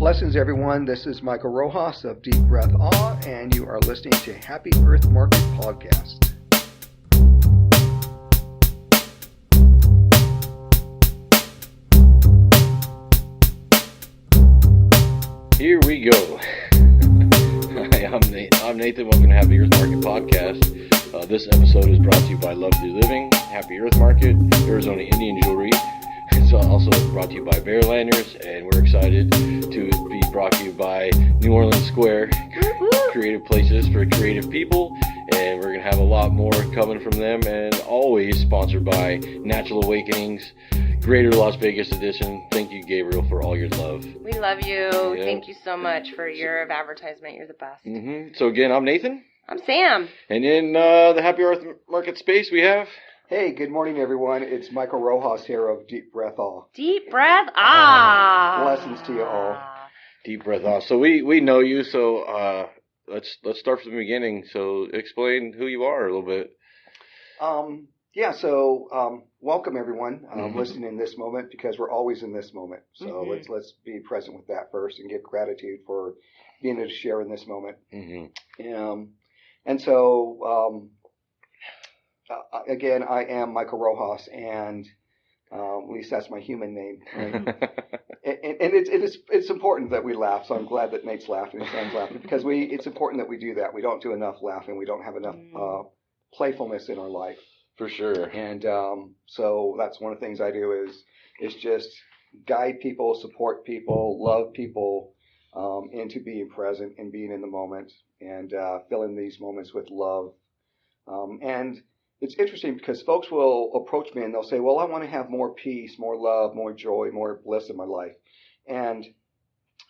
Blessings, everyone. This is Michael Rojas of Deep Breath Ahhh, and you are listening to Happy Earth Market Podcast. Here we go. Hi, I'm Nathan. Welcome to Happy Earth Market Podcast. This episode is brought to you by Love Through Living, Happy Earth Market, Arizona Indian Jewelry. It's also brought to you by Bearlanders, and we're excited to be brought to you by New Orleans Square, creative places for creative people, and we're going to have a lot more coming from them, and always sponsored by Natural Awakenings, Greater Las Vegas edition. Thank you, Gabriel, for all your love. We love you. Yeah. Thank you so much for your advertisement. You're the best. So again, I'm Nathan. I'm Sam. And in the Happy Earth Market space, we have... Hey, good morning, everyone. It's Michael Rojas here of Deep Breath Ahhh. Deep breath. Ah. Blessings to you all. Deep breath off. So we know you, so let's start from the beginning. So explain who you are a little bit. Welcome everyone listening in this moment, because we're always in this moment. So let's be present with that first and give gratitude for being able to share in this moment. Again, I am Michael Rojas, and at least that's my human name. Right? and it's important that we laugh. So I'm glad that Nate's laughing and Sam's laughing, because it's important that we do that. We don't do enough laughing. We don't have enough playfulness in our life. For sure. And so that's one of the things I do is just guide people, support people, love people into being present and being in the moment, and filling these moments with love. And it's interesting because folks will approach me and they'll say, well, I want to have more peace, more love, more joy, more bliss in my life. And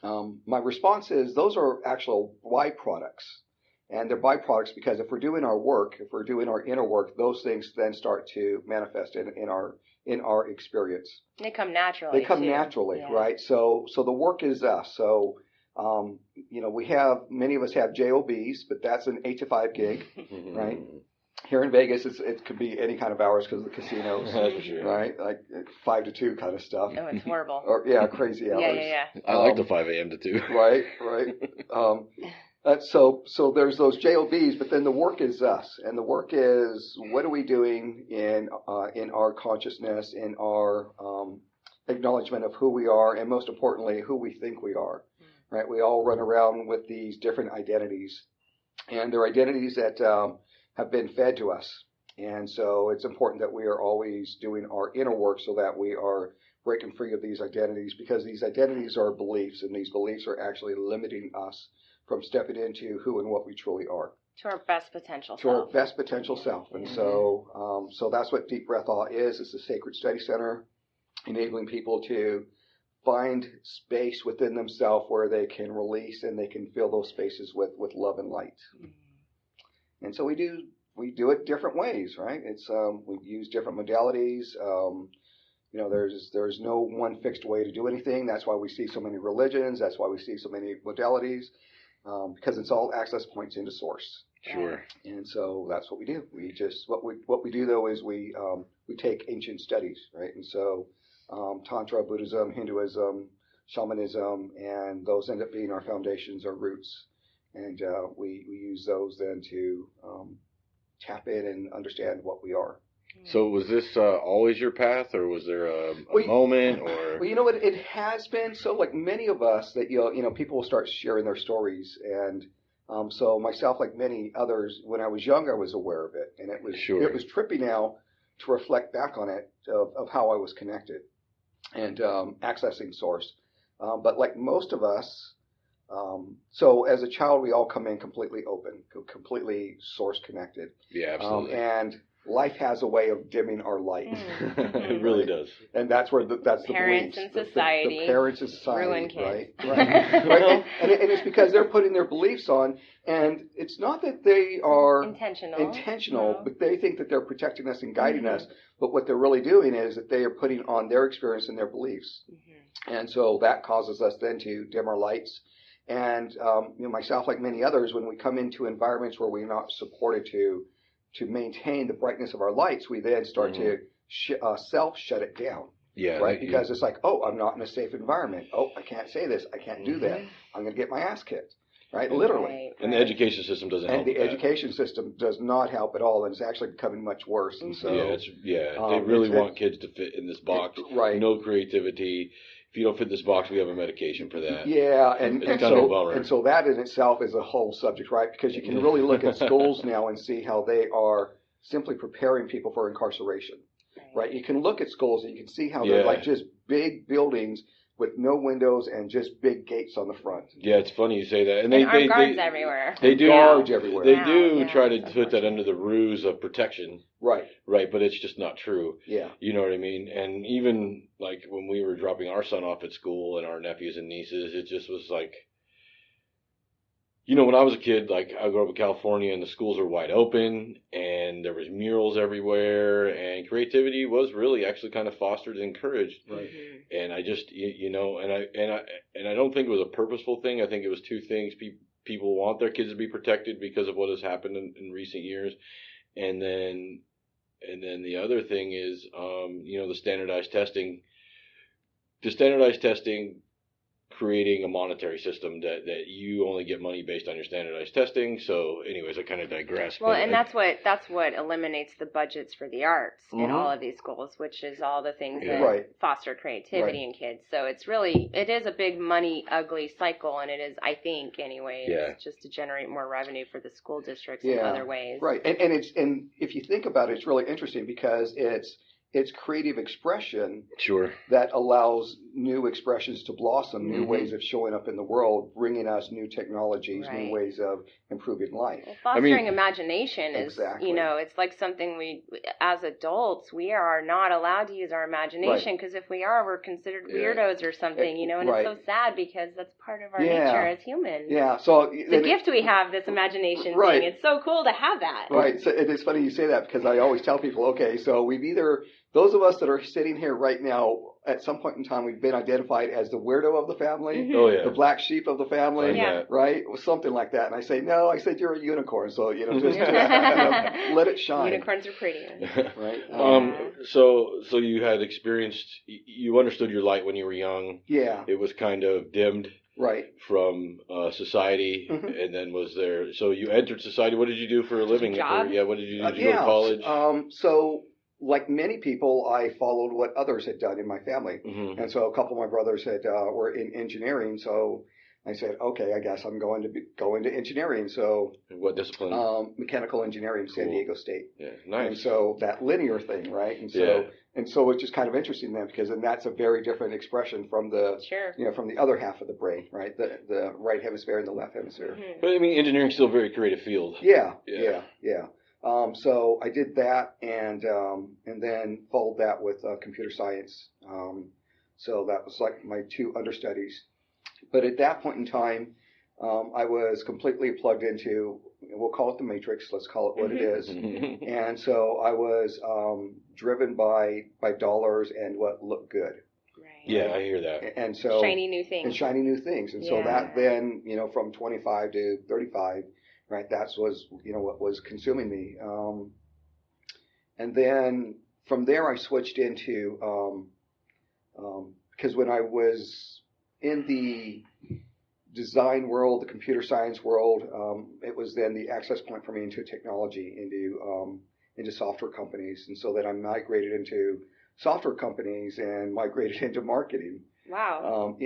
my response is those are actual byproducts. And they're byproducts because if we're doing our work, if we're doing our inner work, those things then start to manifest in our experience. They come naturally. Yeah. Right? So the work is us. So many of us have JOBs, but that's an 8 to 5 gig, right? Here in Vegas, it could be any kind of hours because of the casinos, right? Like 5 to 2 kind of stuff. Oh, it's horrible. Crazy hours. Yeah. I like the 5 a.m. to 2. Right. So there's those JOBs, but then the work is us, and the work is what are we doing in our consciousness, in our acknowledgement of who we are, and most importantly, who we think we are. Right? We all run around with these different identities, and they're identities that have been fed to us. And so it's important that we are always doing our inner work so that we are breaking free of these identities, because these identities are beliefs, and these beliefs are actually limiting us from stepping into who and what we truly are. To our best potential self. To our best potential self. And so that's what Deep Breath Ahhh is. It's a sacred study center, enabling people to find space within themselves where they can release and they can fill those spaces with love and light. And so we do it different ways, right? It's we use different modalities. There's no one fixed way to do anything. That's why we see so many religions. That's why we see so many modalities, because it's all access points into source. Sure. And so that's what we do. What we do though is we take ancient studies, right? And so Tantra, Buddhism, Hinduism, shamanism, and those end up being our foundations, our roots. And we use those then to tap in and understand what we are. So was this always your path, or was there a moment? Or well, you know what, it has been. So like many of us, that people will start sharing their stories, and so myself, like many others, when I was young, I was aware of it, and it was trippy now to reflect back on it of how I was connected and accessing source. But like most of us. So as a child, we all come in completely open, completely source connected. Yeah, absolutely. And life has a way of dimming our light. It really does. And that's where that's the parents beliefs. and society. The parents and society. Ruin kids. Right. Right. And it's because they're putting their beliefs on, and it's not that they are intentional, but they think that they're protecting us and guiding us. But what they're really doing is that they are putting on their experience and their beliefs. And so that causes us then to dim our lights. And myself, like many others, when we come into environments where we're not supported to maintain the brightness of our lights, we then start to self shut it down. Yeah. Right? Because it's like, oh, I'm not in a safe environment. Oh, I can't say this. I can't do that. I'm going to get my ass kicked. Right? Literally. And the education system doesn't help. And the education system does not help at all, and it's actually becoming much worse. And so, they really want kids to fit in this box. Right. No creativity. If you don't fit this box, we have a medication for that. Yeah, and it's kind of a bummer. And so that in itself is a whole subject, right? Because you can really look at schools now and see how they are simply preparing people for incarceration. Right? You can look at schools and you can see how they're like just big buildings with no windows and just big gates on the front. Yeah, it's funny you say that. And armed guards everywhere. They do guards everywhere. They do try to put that under the ruse of protection. Right. Right, but it's just not true. Yeah. You know what I mean? And even like when we were dropping our son off at school and our nephews and nieces, it just was like, you know, when I was a kid, like I grew up in California and the schools were wide open and there was murals everywhere and creativity was really actually kind of fostered and encouraged. Right. And I just, you know, and I don't think it was a purposeful thing. I think it was two things. People want their kids to be protected because of what has happened in recent years. And then the other thing is, you know, the standardized testing creating a monetary system that you only get money based on your standardized testing. So anyways, I kind of digress. Well, and that's what eliminates the budgets for the arts in all of these schools, which is all the things that foster creativity in kids. So it is a big money ugly cycle, and it is, I think anyways, just to generate more revenue for the school districts in other ways. Right. And if you think about it, it's really interesting because it's creative expression that allows new expressions to blossom, new ways of showing up in the world, bringing us new technologies, new ways of improving life. Well, fostering imagination is, you know, it's like something we, as adults, we are not allowed to use our imagination because if we are, we're considered weirdos or something, you know, and it's so sad because that's part of our nature as humans. Yeah. So it's a gift we have, this imagination thing. It's so cool to have that. Right. So it is funny you say that because I always tell people, okay, so we've either, those of us that are sitting here right now, at some point in time, we've been identified as the weirdo of the family, the black sheep of the family, right? Something like that. And I say, no, I said you're a unicorn. So, you know, just let it shine. Unicorns are pretty. Right? So you had experienced, you understood your light when you were young. Yeah. It was kind of dimmed. Right. From society, and then was there, so you entered society. What did you do for a living? Job? What did you do? Did you go to college? So, like many people, I followed what others had done in my family. And so a couple of my brothers were in engineering. So I said, okay, I guess I'm going to go into engineering. So what discipline? Mechanical engineering, San Diego State. Yeah, nice. And so that linear thing, right? And so and so it's just kind of interesting then because then that's a very different expression from the you know, from the other half of the brain, right? The right hemisphere and the left hemisphere. But I mean, engineering's still a very creative field. Yeah. So I did that and then followed that with computer science. So that was like my two understudies. But at that point in time, I was completely plugged into, we'll call it the matrix, let's call it what it is. And so I was driven by dollars and what looked good. Yeah, I hear that. And so shiny new things. And so that then, you know, from 25 to 35, right, was, you know, what was consuming me. And then from there I switched into, because when I was in the design world, the computer science world, it was then the access point for me into technology, into software companies. And so then I migrated into software companies and migrated into marketing. Wow.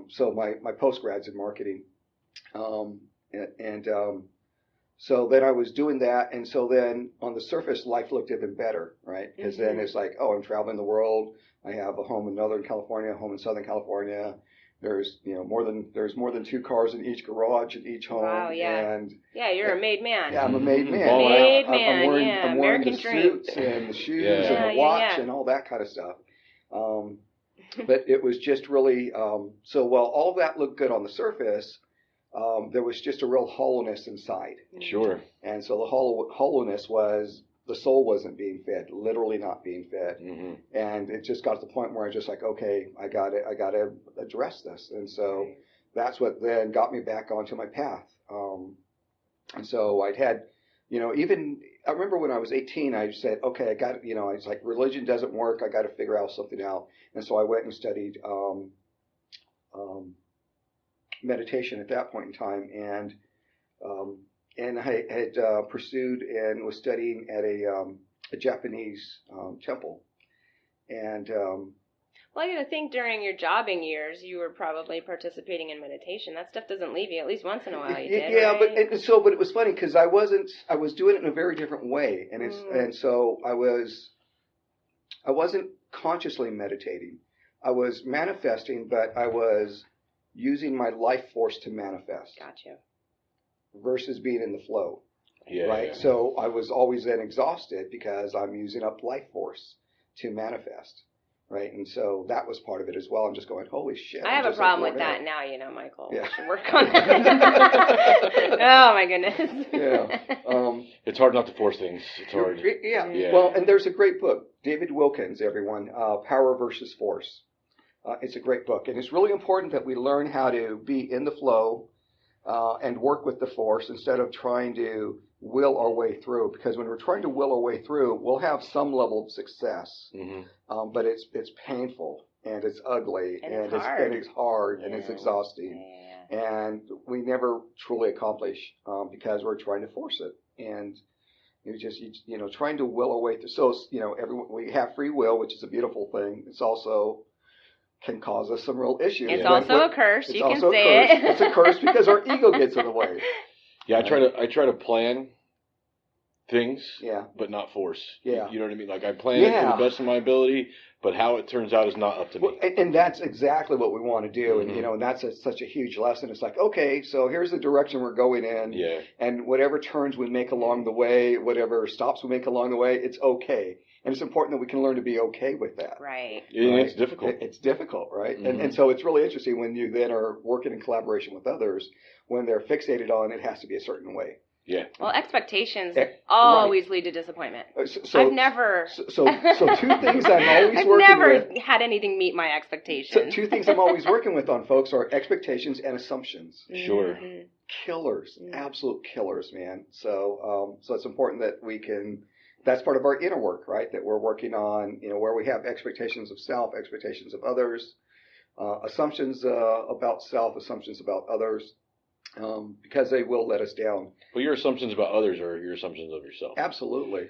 So my postgrad's in marketing. So then I was doing that, and so then on the surface, life looked even better, right? Because then it's like, oh, I'm traveling the world. I have a home in Northern California, a home in Southern California. There's more than 2 cars in each garage in each home. Wow, yeah. And you're a made man. Yeah, I'm a made man. I'm wearing American the suits and the shoes and the watch and all that kind of stuff. But it was just really so while all that looked good on the surface. There was just a real hollowness inside. Sure. And so the hollowness was the soul wasn't being fed, literally not being fed. And it just got to the point where I was just like, okay, I got to address this. And so that's what then got me back onto my path. And so I'd had, even I remember when I was 18, I said, okay, I got, I was like, religion doesn't work. I got to figure out something out. And so I went and studied meditation at that point in time, and I had pursued and was studying at a Japanese temple, and well, I think during your jobbing years, you were probably participating in meditation. That stuff doesn't leave you. At least once in a while, you did. Yeah, right? but it was funny because I was doing it in a very different way, and so I wasn't consciously meditating. I was manifesting, but I was using my life force to manifest. Gotcha. Versus being in the flow. Yeah. Right? Yeah. So I was always then exhausted because I'm using up life force to manifest. Right? And so that was part of it as well. I'm just going, holy shit. I have a problem with that now, Michael. Yeah. We should work on that. Oh, my goodness. Yeah. It's hard not to force things. It's hard. Yeah. Well, and there's a great book, David Wilkins, everyone, Power versus Force. It's a great book. And it's really important that we learn how to be in the flow and work with the force instead of trying to will our way through. Because when we're trying to will our way through, we'll have some level of success. Mm-hmm. But it's painful and it's ugly and it's hard and it's exhausting. Yeah. And we never truly accomplish because we're trying to force it. And trying to will our way through. So, everyone, we have free will, which is a beautiful thing. It's also can cause us some real issues. It's also a curse. You can say it. It's a curse because our ego gets in the way. Yeah, I try to plan things, but not force. Yeah. You know what I mean? Like I plan it to the best of my ability, but how it turns out is not up to me. And that's exactly what we want to do. Mm-hmm. And that's such a huge lesson. It's like, okay, so here's the direction we're going in. Yeah. And whatever turns we make along the way, whatever stops we make along the way, it's okay. And it's important that we can learn to be okay with that. Right. Yeah, it's difficult. It's difficult, right? Mm-hmm. And so it's really interesting when you then are working in collaboration with others, when they're fixated on it has to be a certain way. Yeah. Well, expectations always lead to disappointment. I've never. So two things I'm always I've working with. I've never had anything meet my expectations. So two things I'm always working with on folks are expectations and assumptions. Sure. Mm-hmm. Killers, absolute killers, man. So it's important that we can. That's part of our inner work, right? That we're working on, where we have expectations of self, expectations of others, assumptions about self, assumptions about others, because they will let us down. Well, your assumptions about others are your assumptions of yourself. Absolutely.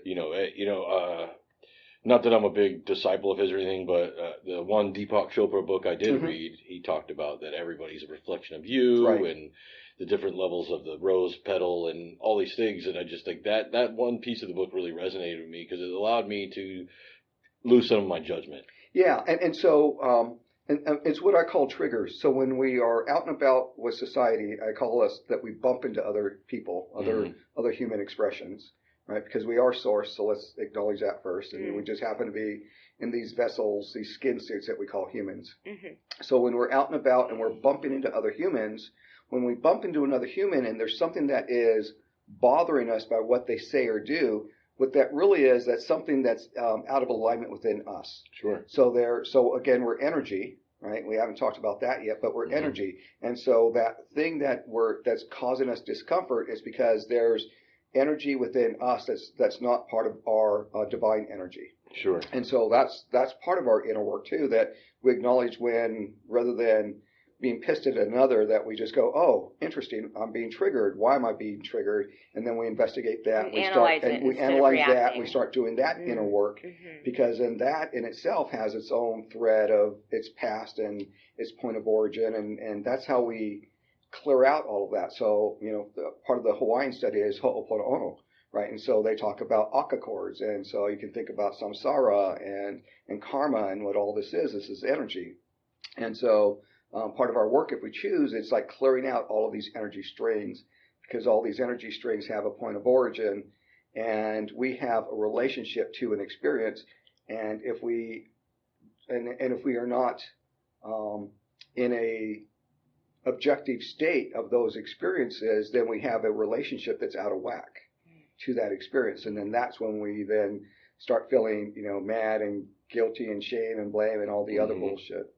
Not that I'm a big disciple of his or anything, but the one Deepak Chopra book I did read, he talked about that everybody's a reflection of you and the different levels of the rose petal and all these things. And I just think that one piece of the book really resonated with me because it allowed me to lose some of my judgment. Yeah. And so it's what I call triggers. So when we are out and about with society, I call us that we bump into other people, other human expressions, right? Because we are source. So let's acknowledge that first. And we just happen to be in these vessels, these skin suits that we call humans. Mm-hmm. So when we're out and about and we're bumping into other humans, when we bump into another human and there's something that is bothering us by what they say or do, what that really is, that's something that's out of alignment within us. Sure. So again, we're energy, right? We haven't talked about that yet, but we're energy. And so that thing that's causing us discomfort is because there's energy within us that's not part of our divine energy. Sure. And so that's part of our inner work too, that we acknowledge when, rather than being pissed at another, that we just go, oh, interesting, I'm being triggered. Why am I being triggered? And then we investigate that. We analyze that. We start doing that inner work because then that in itself has its own thread of its past and its point of origin. And that's how we clear out all of that. So, part of the Hawaiian study is Ho'oponopono, right? And so they talk about Akka chords. And so you can think about samsara and karma and what all this is. This is energy. And so part of our work, if we choose, it's like clearing out all of these energy strings because all these energy strings have a point of origin and we have a relationship to an experience. And if we are not in a objective state of those experiences, then we have a relationship that's out of whack to that experience. And then that's when we then start feeling, mad and guilty and shame and blame and all the other bullshit.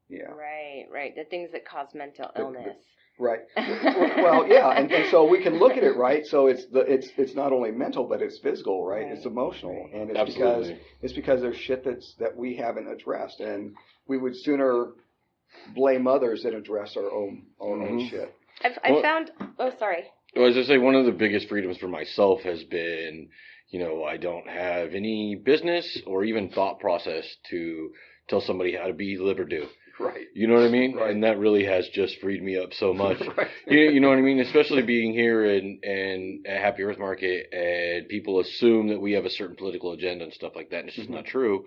Yeah. Right. The things that cause mental illness. Right. Well, yeah, and so we can look at it, right? So it's not only mental, but it's physical, right? It's emotional, and it's because there's shit that we haven't addressed, and we would sooner blame others than address our own shit. I found. Oh, sorry. Well, as I say, one of the biggest freedoms for myself has been, I don't have any business or even thought process to tell somebody how to be, live, or do. Right. You know what I mean? Right. And that really has just freed me up so much. Right. You know what I mean? Especially being here in a Happy Earth Market, and people assume that we have a certain political agenda and stuff like that, and it's just not true.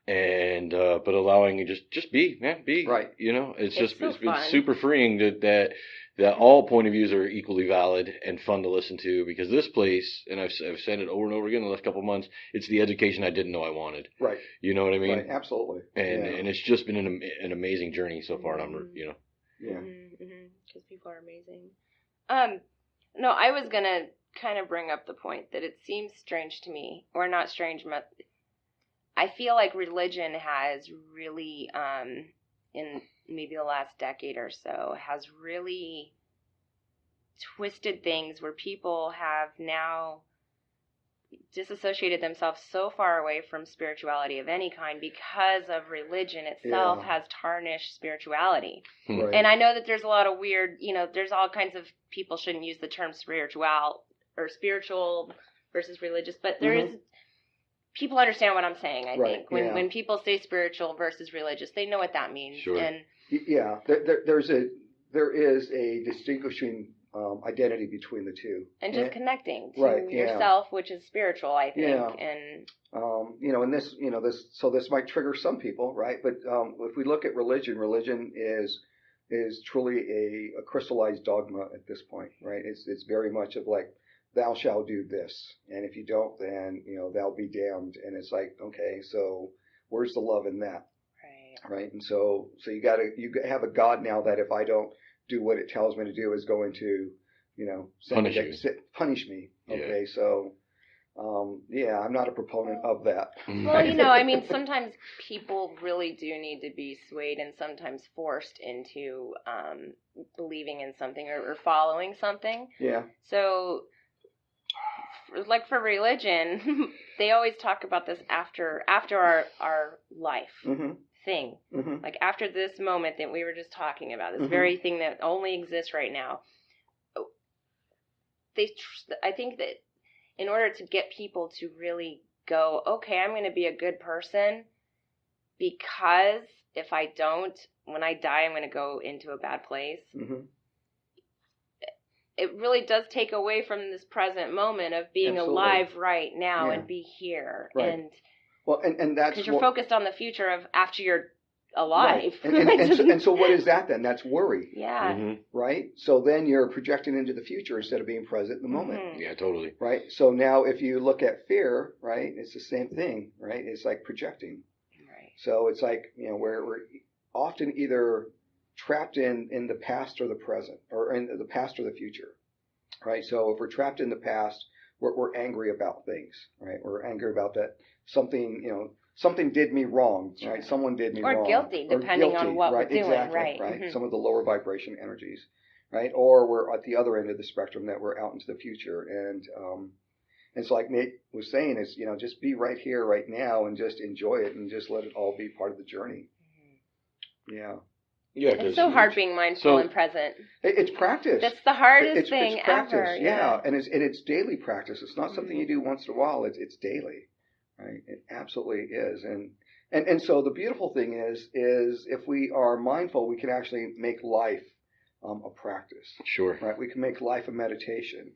And but allowing you just be, man, be. Right. It's so been fun. super freeing that all point of views are equally valid and fun to listen to, because this place, and I've said it over and over again in the last couple of months, it's the education I didn't know I wanted. Right. You know what I mean? Right. Absolutely. And it's just been an amazing journey so far. And I'm, Yeah. Because people are amazing. No, I was gonna kind of bring up the point that it seems strange to me, or not strange, but I feel like religion has really, in maybe the last decade or so, has really twisted things where people have now disassociated themselves so far away from spirituality of any kind because of religion itself has tarnished spirituality. Right. And I know that there's a lot of weird, there's all kinds of people shouldn't use the term spiritual versus religious, but there is, people understand what I'm saying, I think. When people say spiritual versus religious, they know what that means. Sure. And yeah, there is a distinguishing identity between the two, and just connecting to yourself, which is spiritual, I think. And and this might trigger some people, right? But if we look at religion is truly a crystallized dogma at this point, right? It's very much of like, thou shalt do this, and if you don't, then thou be damned. And it's like, okay, so where's the love in that? Right. And so you have a God now that if I don't do what it tells me to do is going to, punish me. Okay. Yeah. So, I'm not a proponent of that. Well, sometimes people really do need to be swayed and sometimes forced into believing in something or following something. Yeah. So, like for religion, they always talk about this after our life. Thing. Like after this moment that we were just talking about, this very thing that only exists right now, I think that in order to get people to really go, okay, I'm going to be a good person, because if I don't, when I die, I'm going to go into a bad place. It really does take away from this present moment of being alive right now and be here. Right. And well, and that's because you're focused on the future of after you're alive. Right. And so what is that then? That's worry. Yeah. Right? So then you're projecting into the future instead of being present in the moment. Yeah, totally. Right? So now if you look at fear, right, it's the same thing, right? It's like projecting. Right. So it's like, we're often either trapped in the past or the present, or in the past or the future. Right? So if we're trapped in the past, we're angry about things, right? We're angry about that something did me wrong, right? Someone did me wrong. Or guilty, depending on what we're doing, right? Some of the lower vibration energies, right? Or we're at the other end of the spectrum, that we're out into the future. And so like Nate was saying, is, just be right here, right now, and just enjoy it, and just let it all be part of the journey. Yeah. Yeah, it's so hard being mindful and present. It's practice. That's the hardest thing it's practice, ever. Yeah, and it's daily practice. It's not something you do once in a while. It's daily, right? It absolutely is. And so the beautiful thing is if we are mindful, we can actually make life a practice. Sure. Right. We can make life a meditation,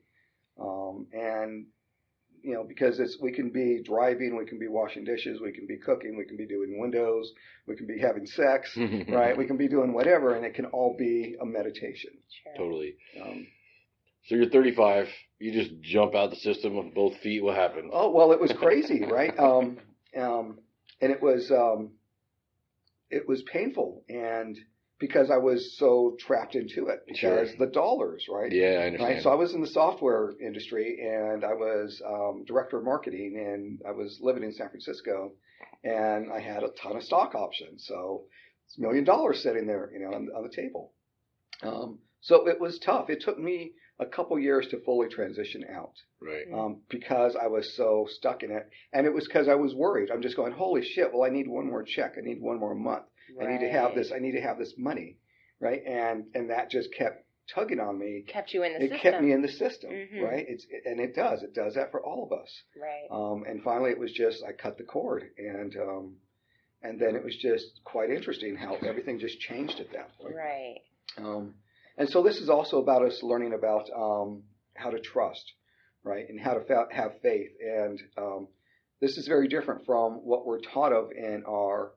and because we can be driving, we can be washing dishes, we can be cooking, we can be doing windows, we can be having sex, right? We can be doing whatever, and it can all be a meditation. Sure. Totally. So you're 35, you just jump out the system with both feet. What happened? Oh, well, it was crazy, right? And it was painful, and because I was so trapped into it, because the dollars, right? Yeah, I understand. Right? So I was in the software industry, and I was director of marketing, and I was living in San Francisco, and I had a ton of stock options. So $1 million sitting there, on the table. So it was tough. It took me a couple years to fully transition out. Right. Because I was so stuck in it. And it was because I was worried. I'm just going, holy shit, well, I need one more check. I need one more month. Right. I need to have this money. Right. And that just kept tugging on me. Kept you in the system. It kept me in the system. Right. It does that for all of us. Right. And finally it was just, I cut the cord, and then it was just quite interesting how everything just changed at that point. Right. And so this is also about us learning about how to trust, right, and how to have faith. And this is very different from what we're taught of in our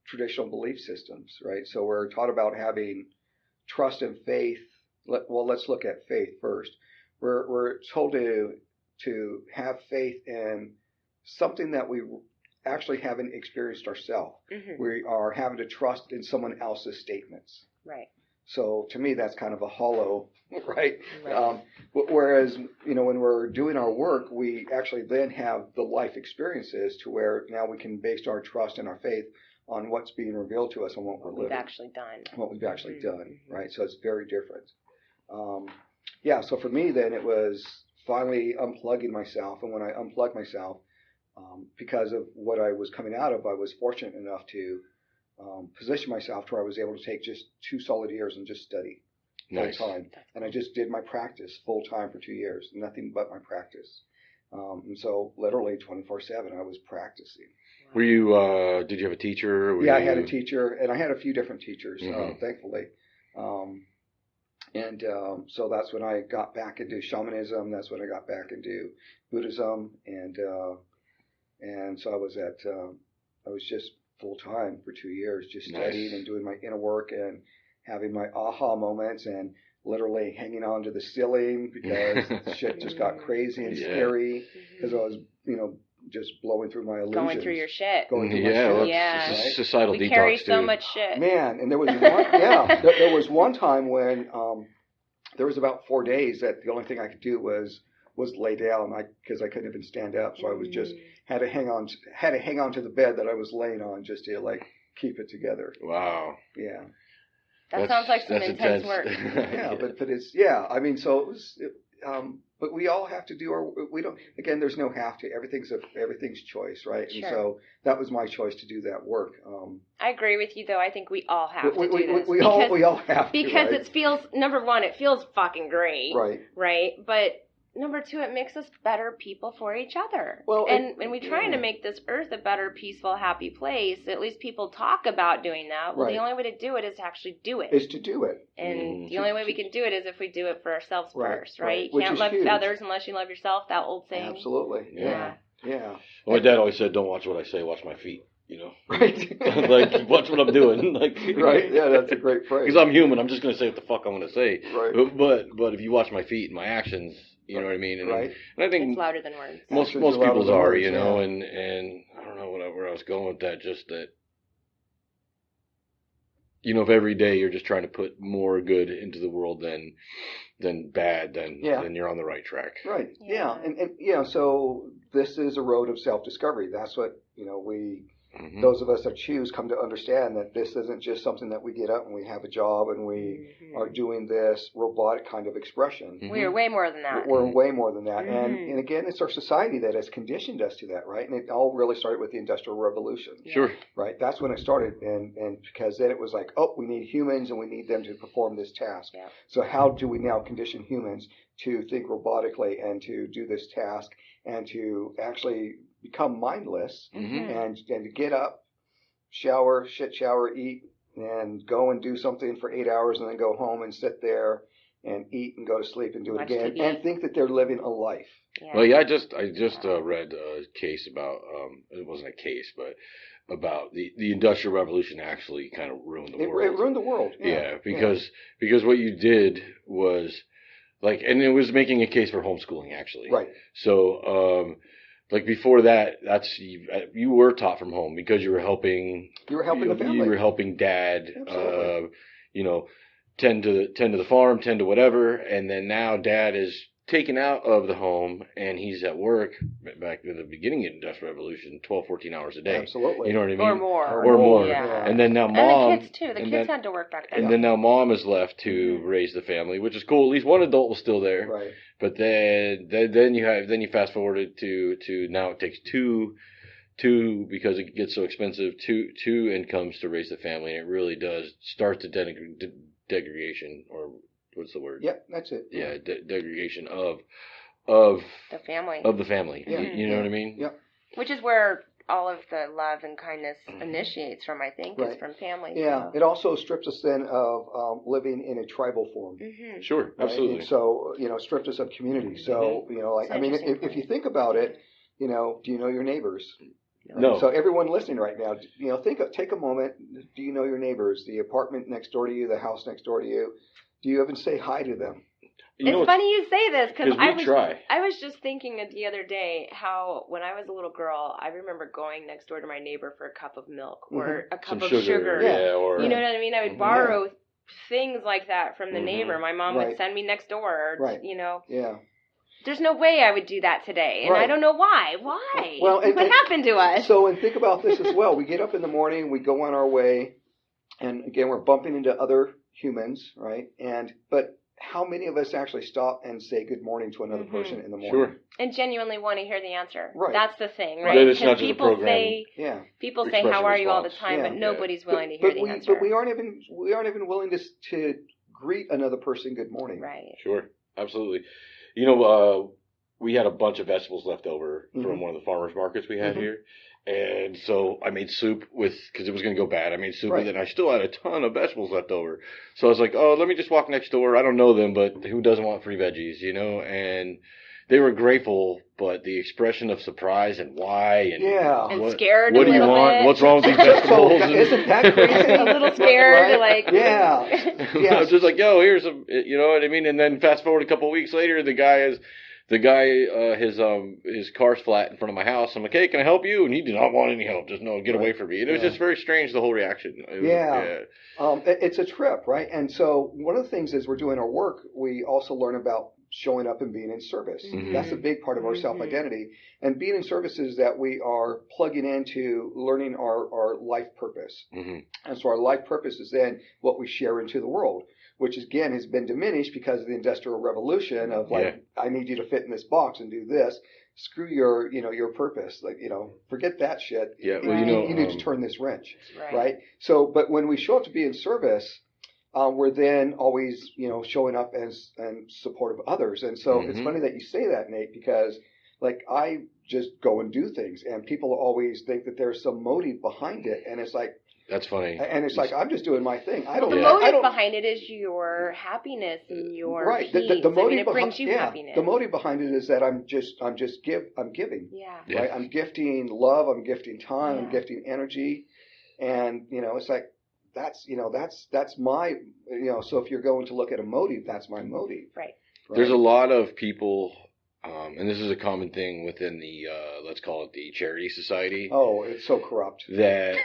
traditional belief systems, right? So we're taught about having trust and faith. Well, let's look at faith first. We're told to have faith in something that we actually haven't experienced ourselves. We are having to trust in someone else's statements. Right. So to me, that's kind of a hollow, right? Whereas, when we're doing our work, we actually then have the life experiences to where now we can base our trust and our faith on what's being revealed to us and what we're living. What we've actually done, right? So it's very different. So for me then, it was finally unplugging myself. And when I unplugged myself, because of what I was coming out of, I was fortunate enough to position myself to where I was able to take just 2 solid years and just study full time. And I just did my practice full time for 2 years, nothing but my practice. And so literally 24/7 I was practicing. Were you, did you have a teacher? I had a teacher, and I had a few different teachers, thankfully. So that's when I got back into shamanism. That's when I got back into Buddhism. And so I was just full time for 2 years, just studying and doing my inner work and having my aha moments and literally hanging on to the ceiling because shit just got crazy and scary because I was, just blowing through my illusions. Going through your shit. Right? Societal detox. We carry so much shit. Man, and there was one, there was one time when there was about 4 days that the only thing I could do was lay down because I couldn't even stand up. So I was just had to hang on to the bed that I was laying on just to keep it together. Wow. Yeah. That sounds like some intense work. But it's so it was. But we all have to do there's no have to. Everything's choice, right? Sure. And so that was my choice to do that work. I agree with you, though. I think we all have to do this. We all have to. Because it feels, number one, it feels fucking great. Right. Right? But number two, it makes us better people for each other. Well, and we're trying to make this earth a better, peaceful, happy place. At least people talk about doing that. Well, the only way to do it is to actually do it. Is to do it. And the only way we can do it is if we do it for ourselves first, right? You can't love others unless you love yourself, that old saying. Absolutely. Yeah. Well, my dad always said, don't watch what I say, watch my feet. Right. Watch what I'm doing. Right. Yeah, that's a great phrase. Because I'm human. I'm just going to say what the fuck I'm going to say. Right. But if you watch my feet and my actions, you know what I mean? And, right. And I think it's louder than words. Most people's are, and I don't know where I was going with that. Just that, if every day you're just trying to put more good into the world than bad, then you're on the right track. Right. Yeah. And so this is a road of self-discovery. That's what those of us that choose come to understand that this isn't just something that we get up and we have a job and we are doing this robotic kind of expression. We are way more than that. We're way more than that. And again, it's our society that has conditioned us to that, right? And it all really started with the Industrial Revolution. Sure. Right? That's when it started. And because then it was like, we need humans and we need them to perform this task. Yeah. So how do we now condition humans to think robotically and to do this task and to actually become mindless and to get up, shower, eat, and go and do something for 8 hours and then go home and sit there and eat and go to sleep and do it again and think that they're living a life. Yeah. Well, I just read a case about it wasn't a case, but about the Industrial Revolution actually kind of ruined the world. It ruined the world. Yeah, because what you did was and it was making a case for homeschooling actually. Right. So before that, you were taught from home because you were helping. You were helping the family. You were helping dad. Absolutely. Tend to the farm, tend to whatever, and then now dad is taken out of the home and he's at work back in the beginning of the Industrial Revolution, 12, 14 hours a day. Absolutely. You know what I mean? Or more. Or more. Yeah. And then now mom. And the kids, too. The kids had to work back then. And then now mom is left to raise the family, which is cool. At least one adult was still there. Right. But then you fast forwarded to now it takes two because it gets so expensive, two incomes to raise the family, and it really does start the degradation, or what's the word? Yeah, that's it. Yeah, degradation of the family. Of the family. Yeah. You know what I mean? Yeah. Which is where all of the love and kindness initiates from, I think, is from family. Yeah, so. It also strips us then of living in a tribal form. Mm-hmm. Sure, Right? absolutely. And so, stripped us of community. So, like, I mean, if you think about it, do you know your neighbors? No. So everyone listening right now, take a moment. Do you know your neighbors? The apartment next door to you, the house next door to you. Do you even say hi to them? It's funny you say this because I was just thinking the other day how when I was a little girl, I remember going next door to my neighbor for a cup of milk or a cup of sugar. Yeah, or you know what I mean? I would borrow things like that from the neighbor. My mom would send me next door. Yeah. There's no way I would do that today, and I don't know why. Why? Well, what happened to us? So, and think about this as well. We get up in the morning, we go on our way, and again, we're bumping into other humans, right? But how many of us actually stop and say good morning to another person in the morning? Sure. And genuinely want to hear the answer. Right. That's the thing, Right. right? It's not just a program. People say, "How are you?" all the time, but nobody's willing to hear the answer. But we aren't even willing to greet another person good morning. Right. Sure. Absolutely. We had a bunch of vegetables left over from one of the farmers markets we had here. And so I made soup because it was going to go bad. I made soup with it, and I still had a ton of vegetables left over. So I was like, oh, let me just walk next door. I don't know them, but who doesn't want free veggies, And they were grateful, but the expression of surprise and why and scared. What do you want? Bit. What's wrong with these vegetables? Isn't that crazy? A little scared, right? I was just like, yo, here's some, you know what I mean? And then fast forward a couple of weeks later, his car's flat in front of my house. I'm like, hey, can I help you? And he did not want any help. Just no, get away from me. And it was just very strange, the whole reaction. It's a trip, right? And so one of the things as we're doing our work, we also learn about showing up and being in service. That's a big part of our self-identity. And being in service is that we are plugging into learning our life purpose. And so our life purpose is then what we share into the world, which again has been diminished because of the Industrial Revolution of I need you to fit in this box and do this. Screw your purpose. Forget that shit. Yeah, well, you need to turn this wrench. Right? So, but when we show up to be in service, we're then always, showing up and support of others. And so it's funny that you say that, Nate, because I just go and do things and people always think that there's some motive behind it. And it's like, that's funny. And it's like, I'm just doing my thing. The motive behind it is your happiness and your peace. The motive it brings you happiness. The motive behind it is that I'm giving. Yeah. Right? I'm gifting love. I'm gifting time. I'm gifting energy. And, it's like, that's my, so if you're going to look at a motive, that's my motive. Right. There's a lot of people, and this is a common thing within the, let's call it the charity society. Oh, it's so corrupt. No,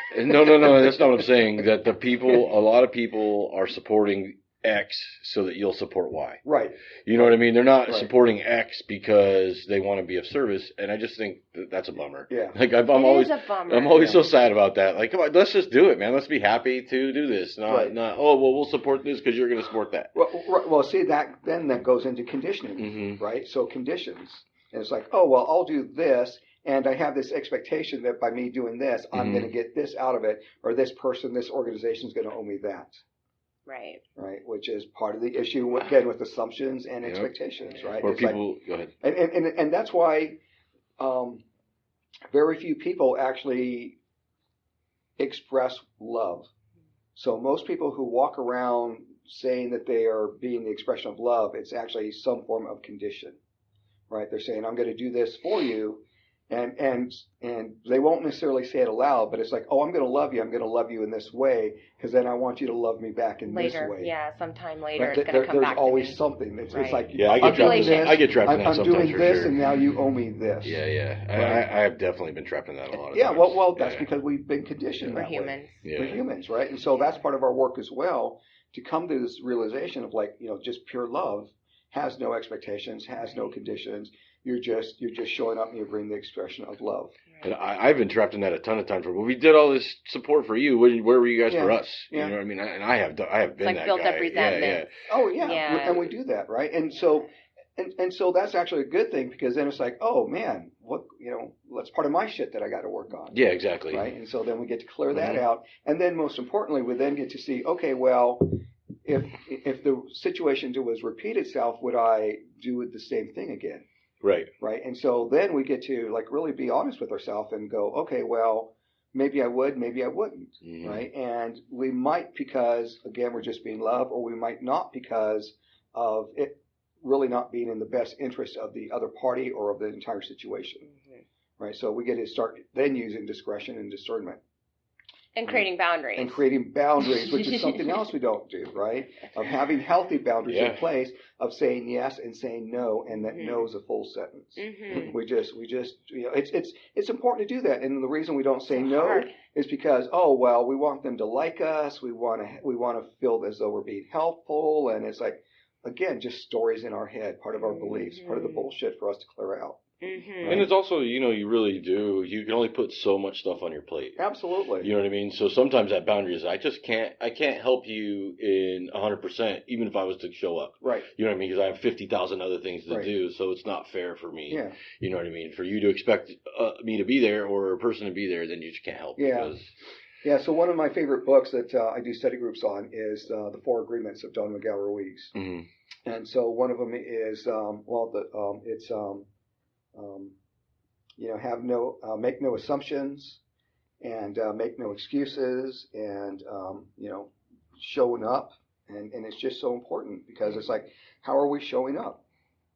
that's not what I'm saying. That a lot of people are supporting X so that you'll support Y. Right. You know what I mean? They're not supporting X because they want to be of service, and I just think that's a bummer. Yeah. I'm always so sad about that. Like, come on, let's just do it, man. Let's be happy to do this. Not we'll support this because you're going to support that. Well, see, that goes into conditioning, right? So conditions. And it's like, oh, well, I'll do this, and I have this expectation that by me doing this, I'm going to get this out of it, or this person, this organization is going to owe me that. Right. Right, which is part of the issue again with assumptions and expectations, right? Where people go ahead. And that's why very few people actually express love. So most people who walk around saying that they are being the expression of love, it's actually some form of condition. Right? They're saying, I'm going to do this for you. And they won't necessarily say it aloud, but it's like, oh, I'm going to love you. I'm going to love you in this way because then I want you to love me back in this way. Yeah, sometime later it's going to come back to me. There's always something. It's like, I get trapped in that sometimes. I'm doing this and now you owe me this. Yeah. Right? I have definitely been trapped in that a lot of times. Yeah, well, that's because we've been conditioned that humans. way. Yeah. We're humans, right? And so that's part of our work as well, to come to this realization of just pure love. has no expectations, has no conditions. You're just showing up and you bring the expression of love. And I've been trapped in that a ton of times. Where we did all this support for you. Where were you guys for us? Yeah. You know what I mean? And I have been it's like that built guy. up resentment. Yeah. Oh yeah. And we do that, right? And so that's actually a good thing, because then it's like, oh man, what, that's part of my shit that I got to work on. Yeah, exactly. Right. And so then we get to clear that out, and then most importantly, we then get to see, okay, well, if the situation was repeat itself, would I do the same thing again? Right. Right. And so then we get to like really be honest with ourselves and go, okay, well, maybe I would, maybe I wouldn't. Mm-hmm. Right. And we might, because again, we're just being love, or we might not because of it really not being in the best interest of the other party or of the entire situation. Mm-hmm. Right. So we get to start then using discretion and discernment. And creating boundaries. And creating boundaries, which is something else we don't do, right? Of having healthy boundaries in place, of saying yes and saying no, and that no is a full sentence. Mm-hmm. We just, it's important to do that. And the reason we don't say no is because, we want them to like us. We want to feel as though we're being helpful. And it's like, again, just stories in our head, part of our beliefs, part of the bullshit for us to clear out. Mm-hmm. Right? And it's also, you really do. You can only put so much stuff on your plate. Absolutely. You know what I mean? So sometimes that boundary is, I can't help you in 100%, even if I was to show up. Right. You know what I mean? Because I have 50,000 other things to do, so it's not fair for me. Yeah. You know what I mean? For you to expect me to be there or a person to be there, then you just can't help. Yeah. Yeah, so one of my favorite books that I do study groups on is The Four Agreements of Don Miguel Ruiz. Mm-hmm. And so one of them is, make no assumptions, and make no excuses, and showing up, and it's just so important, because it's like, how are we showing up?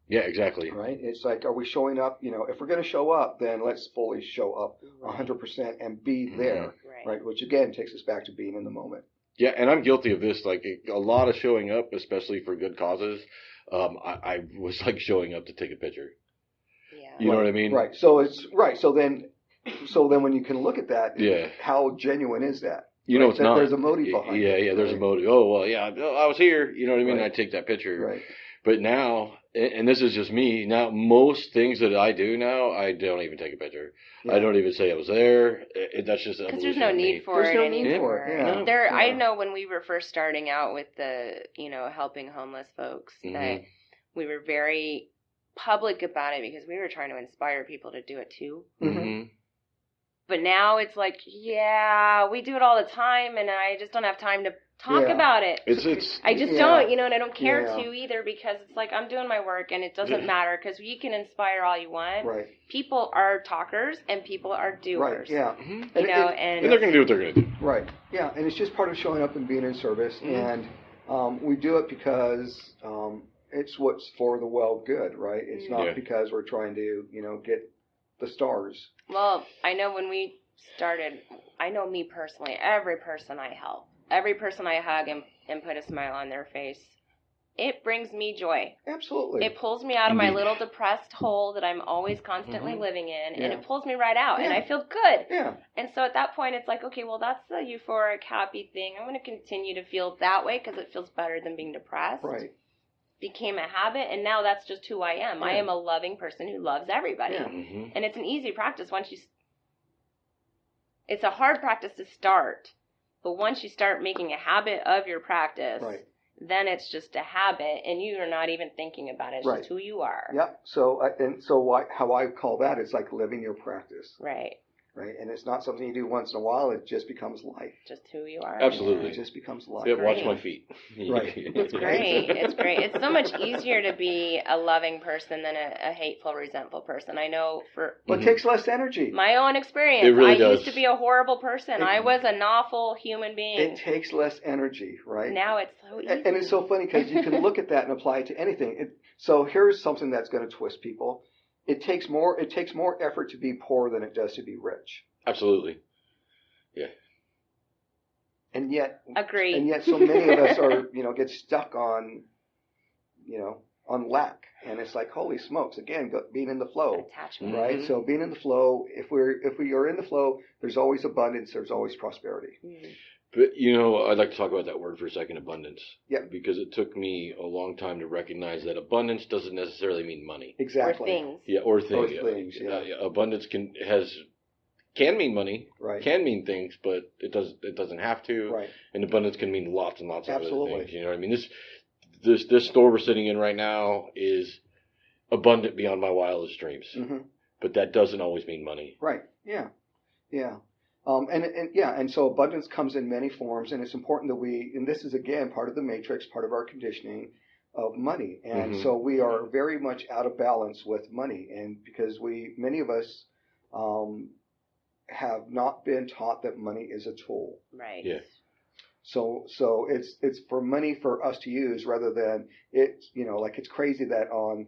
Yeah, exactly. Right. It's like, are we showing up? If we're going to show up, then let's fully show up 100% and be there. Right. Which again takes us back to being in the moment. Yeah, and I'm guilty of this. Like a lot of showing up, especially for good causes. I was like showing up to take a picture. Yeah. You know what I mean? Right. So it's right. So then when you can look at that, how genuine is that? It's not. There's a motive behind it. Yeah, there's a motive. Oh, well, yeah, I was here. You know what I mean? Right. I take that picture. Right. But now, and this is just me, now most things that I do now, I don't even take a picture. Yeah. I don't even say I was there. That's just because there's no need for it anymore. Yeah. I know when we were first starting out with the, helping homeless folks, that we were very public about it because we were trying to inspire people to do it too. Mm-hmm. But now it's like, we do it all the time, and I just don't have time to talk about it. I just don't, and I don't care to either, because it's like I'm doing my work and it doesn't matter, because you can inspire all you want. Right. People are talkers and people are doers. Right. Yeah. Mm-hmm. And they're going to do what they're going to do. Right. Yeah. And it's just part of showing up and being in service, and we do it because it's what's for the well good, right? It's not because we're trying to, get the stars. Well, I know when we started, I know me personally, every person I help, every person I hug and put a smile on their face, it brings me joy. Absolutely. It pulls me out of my little depressed hole that I'm always constantly living in, and it pulls me right out, and I feel good. Yeah. And so at that point, it's like, okay, well, that's the euphoric, happy thing. I'm going to continue to feel that way because it feels better than being depressed. Right. Became a habit, and now that's just who I am. I am a loving person who loves everybody. Yeah. Mm-hmm. And it's an easy practice it's a hard practice to start, but once you start making a habit of your practice, then it's just a habit, and you are not even thinking about it. It's just who you are. Yep. So how I call that is like living your practice. Right. Right, and it's not something you do once in a while. It just becomes life. Just who you are. Absolutely. It just becomes life. Yeah, watch my feet. Right. It's great. It's great. It's so much easier to be a loving person than a hateful, resentful person. I know Well, it takes less energy. My own experience. It really does. Used to be a horrible person. I was an awful human being. It takes less energy, right? Now it's so easy. And it's so funny because you can look at that and apply it to anything. So here's something that's going to twist people. It takes more effort to be poor than it does to be rich. Absolutely. Yeah. And yet, agreed. And yet, so many of us are, get stuck on, on lack, and it's like, holy smokes! Again, being in the flow, attachment, right? Mm-hmm. So being in the flow. If we are in the flow, there's always abundance. There's always prosperity. Mm-hmm. But, I'd like to talk about that word for a second, abundance. Yeah. Because it took me a long time to recognize that abundance doesn't necessarily mean money. Exactly. Or things. Yeah, or things. Or things, yeah. Abundance can mean money, right. can mean things, but it doesn't have to. Right. And abundance can mean lots and lots of Absolutely. other things. You know what I mean? This store we're sitting in right now is abundant beyond my wildest dreams. Mm-hmm. But that doesn't always mean money. Right. Yeah. Yeah. And so abundance comes in many forms, and it's important that and this is again part of the matrix, part of our conditioning of money. And mm-hmm. so we are very much out of balance with money, and because many of us, have not been taught that money is a tool. Right. Yeah. So it's for money for us to use rather than it's, like it's crazy that on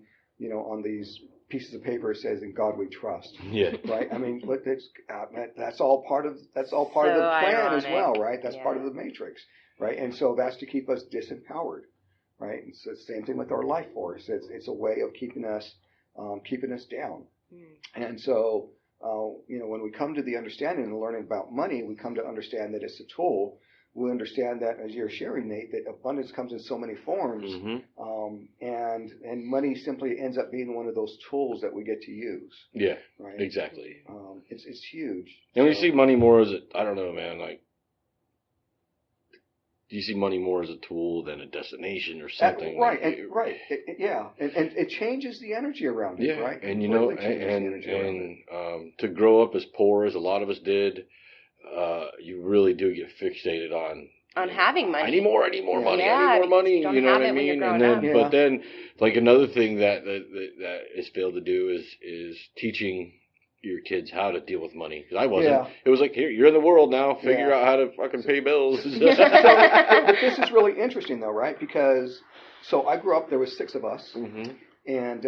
these pieces of paper it says "In God We Trust." Yeah. Right. I mean, look, that's all part of the plan ironic. as well, right? That's yeah. part of the matrix, right? And so that's to keep us disempowered, right? And so it's the same thing with our life force. It's a way of keeping us down. And so when we come to the understanding and learning about money, we come to understand that it's a tool. We understand that, as you're sharing, Nate, that abundance comes in so many forms, mm-hmm. And money simply ends up being one of those tools that we get to use. Yeah, right. Exactly. It's huge. And we see money more as I don't know, man. Like, do you see money more as a tool than a destination or something? Right. And it changes the energy around it, right? And to grow up as poor as a lot of us did. You really do get fixated on having money. I need more money. Yeah, I need more money. You know what I mean? And then, but then, like another thing that is failed to do is teaching your kids how to deal with money. Because I wasn't. Yeah. It was like, here, you're in the world now. Figure out how to fucking pay bills. But this is really interesting, though, right? Because I grew up. There was 6 of us, mm-hmm. and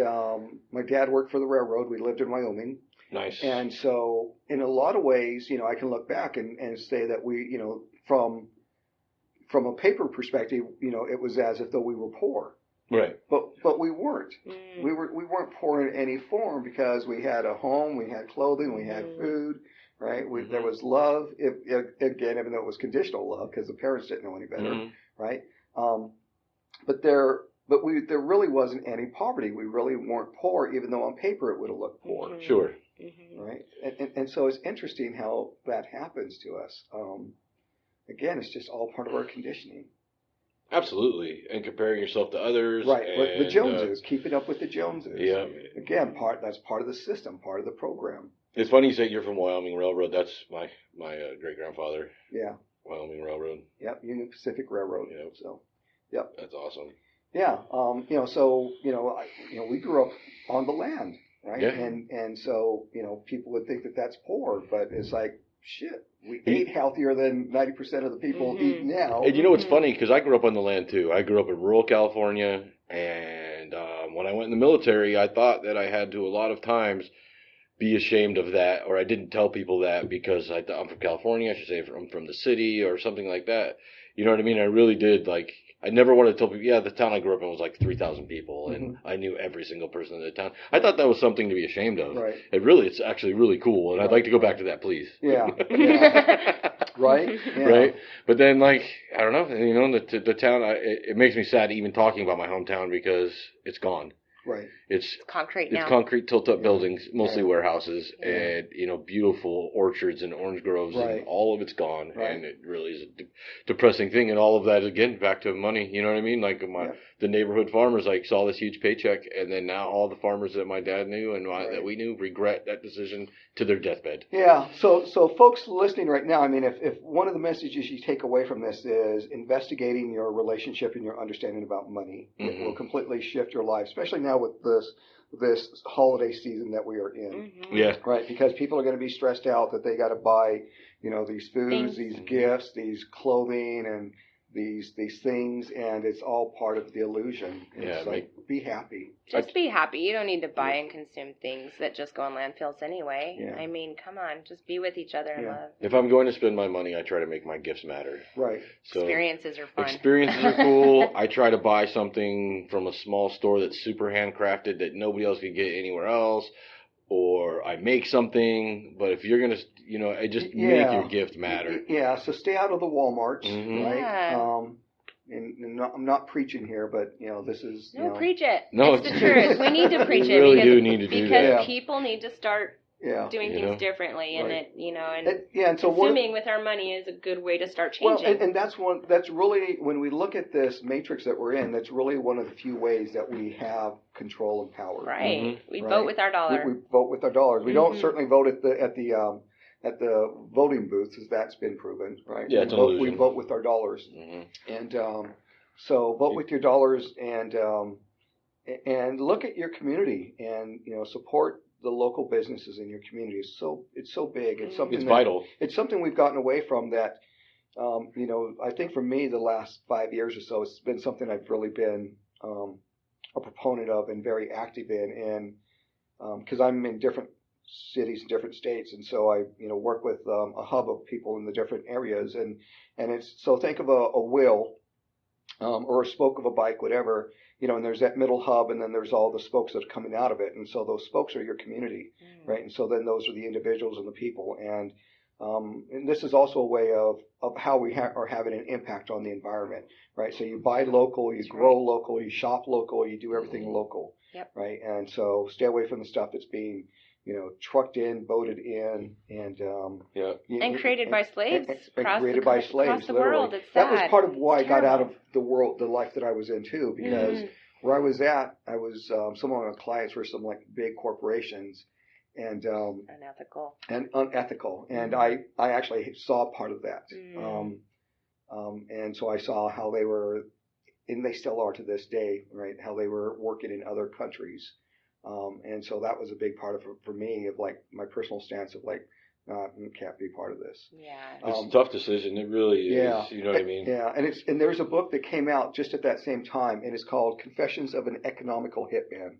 my dad worked for the railroad. We lived in Wyoming. Nice. And so, in a lot of ways, I can look back and say that we, from a paper perspective, it was as if though we were poor. Right. But we weren't. We weren't poor in any form because we had a home, we had clothing, we had food, right? There was love. Again, even though it was conditional love because the parents didn't know any better, right? But there really wasn't any poverty. We really weren't poor, even though on paper it would have looked poor. Mm-hmm. Sure. Mm-hmm. Right. And so it's interesting how that happens to us. Again, it's just all part of our conditioning. Absolutely. And comparing yourself to others. Right. But the Joneses, keeping up with the Joneses. Yeah. Again, that's part of the system, part of the program. It's funny you say you're from Wyoming Railroad. That's my great grandfather. Yeah. Wyoming Railroad. Yep. Union Pacific Railroad. Yep. So, yep. That's awesome. Yeah. We grew up on the land. Right. Yeah. And so, people would think that that's poor, but it's like, shit, we ate healthier than 90% of the people eat now. And it's funny because I grew up on the land too. I grew up in rural California, and when I went in the military, I thought that I had to a lot of times be ashamed of that, or I didn't tell people that because I'm from California. I should say I'm from the city or something like that. You know what I mean? I really did. Like, I never wanted to tell people, the town I grew up in was like 3,000 people, and I knew every single person in the town. I thought that was something to be ashamed of. Right. It's actually really cool, and I'd like to go back to that, please. Yeah. Right? Yeah. Right? But then, like, I don't know, the town, it makes me sad even talking about my hometown because it's gone. Right. It's concrete now. It's concrete tilt-up buildings, mostly warehouses, and, beautiful orchards and orange groves, and all of it's gone. Right. And it really is a depressing thing. And all of that, again, back to money, you know what I mean? Like, the neighborhood farmers, saw this huge paycheck, and then now all the farmers that my dad knew and that we knew regret that decision to their deathbed. Yeah. So folks listening right now, I mean, if one of the messages you take away from this is investigating your relationship and your understanding about money, it will completely shift your life, especially now with this holiday season that we are in. Yeah. Right. Because people are going to be stressed out that they got to buy, these foods, these gifts, these clothing, and these things, and it's all part of the illusion. And be happy. Just be happy. You don't need to buy and consume things that just go in landfills anyway. Yeah. I mean, come on, just be with each other and love. If I'm going to spend my money, I try to make my gifts matter. Right. So experiences are fun. Experiences are cool. I try to buy something from a small store that's super handcrafted that nobody else could get anywhere else. or I make something. But if you're going to, just make your gift matter. Yeah, so stay out of the Walmarts, Mm-hmm. right? Yeah. I'm not preaching here, but this is preach it. No, it's the truth. We need to preach we it really because, do need to do that. people need to start doing things differently, and right. and so consuming with our money is a good way to start changing. Well, and that's really, when we look at this matrix that we're in, that's really one of the few ways that we have control and power. Right. Mm-hmm. We vote with our dollar. We vote with our dollars. We don't certainly vote at the voting booths, as that's been proven, right? Yeah, it's an illusion. We vote with our dollars, and so vote with your dollars, and look at your community, and support the local businesses in your community. It's so big. It's something. It's vital. It's something we've gotten away from. That I think for me, the last 5 years or so, it's been something I've really been a proponent of and very active in, and because I'm in different cities, different states, and so I work with a hub of people in the different areas, and it's so think of a wheel or a spoke of a bike, whatever, and there's that middle hub, and then there's all the spokes that are coming out of it, and so those spokes are your community, right? And so then those are the individuals and the people, and this is also a way of how we are having an impact on the environment, right? So you buy local, you grow local, you shop local, you do everything local, right? And so stay away from the stuff that's being trucked in, boated in, and created by slaves across the literally. world. It's sad. That was part of why I got out of the life that I was in too, because where I was at, I was some of my clients were some big corporations, and unethical, and I actually saw part of that, and so I saw how they were, and they still are to this day, right? How they were working in other countries. And so that was a big part of for me of my personal stance of can't be part of this. Yeah, it's a tough decision. It really is. You know what I mean? Yeah, and there's a book that came out just at that same time, and it's called Confessions of an Economical Hitman.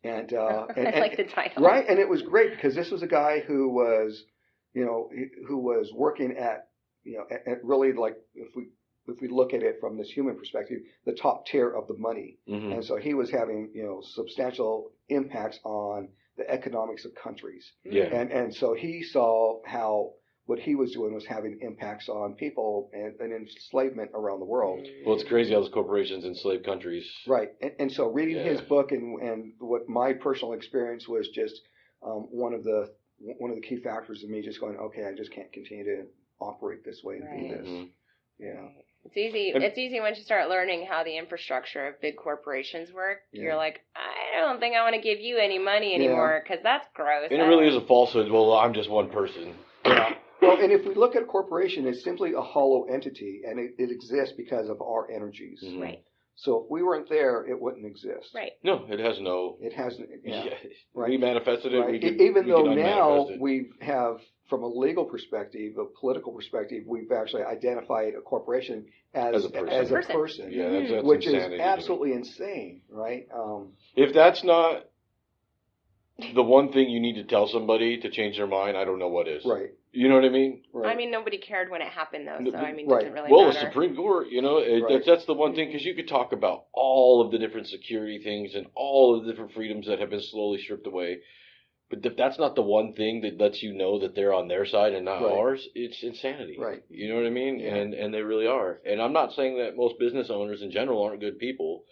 And I like the title. Right, and it was great because this was a guy who was, who was working at really if we look at it from this human perspective, the top tier of the money. And so he was having, substantial impacts on the economics of countries. Yeah. And so he saw how what he was doing was having impacts on people and enslavement around the world. Well, it's crazy how those corporations enslave countries. Right. And so reading his book and what my personal experience was just one of the key factors of me just going, okay, I just can't continue to operate this way and do this. Yeah. It's easy. It's easy once you start learning how the infrastructure of big corporations work. You're like, I don't think I want to give you any money anymore because that's gross. And it really is a falsehood. Well, I'm just one person. Yeah. Well, and if we look at a corporation, it's simply a hollow entity, and it exists because of our energies. Right. So if we weren't there, it wouldn't exist. Right. No, it has no. It hasn't. Yeah. Right. We manifested it. Right. Even though now we have, from a legal perspective, a political perspective, we've actually identified a corporation as a person. Yeah, that's which is absolutely insane, right? If that's not the one thing you need to tell somebody to change their mind, I don't know what is. Right. You know what I mean? Right. I mean, nobody cared when it happened, though. So, it doesn't really matter. The Supreme Court, that's the one thing, because you could talk about all of the different security things and all of the different freedoms that have been slowly stripped away. But if that's not the one thing that lets you know that they're on their side and not ours, it's insanity. Right. You know what I mean? Yeah. And they really are. And I'm not saying that most business owners in general aren't good people.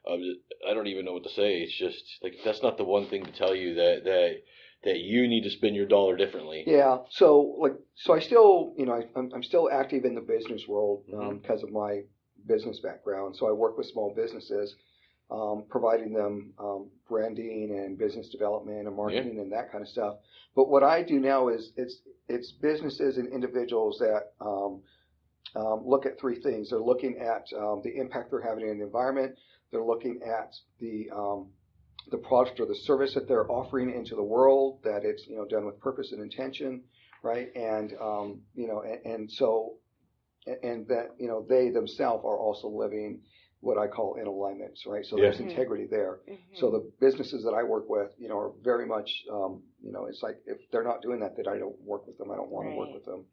I don't even know what to say. It's just that's not the one thing to tell you that you need to spend your dollar differently. Yeah. So I still, I'm still active in the business world because of my business background. So I work with small businesses, providing them branding and business development and marketing and that kind of stuff. But what I do now is it's businesses and individuals that look at three things. They're looking at the impact they're having in the environment. They're looking at the product or the service that they're offering into the world, that it's done with purpose and intention, right? And that they themselves are also living what I call in alignment, right? So there's integrity there. So the businesses that I work with, are very much, it's like if they're not doing that, then I don't work with them. I don't want to work with them,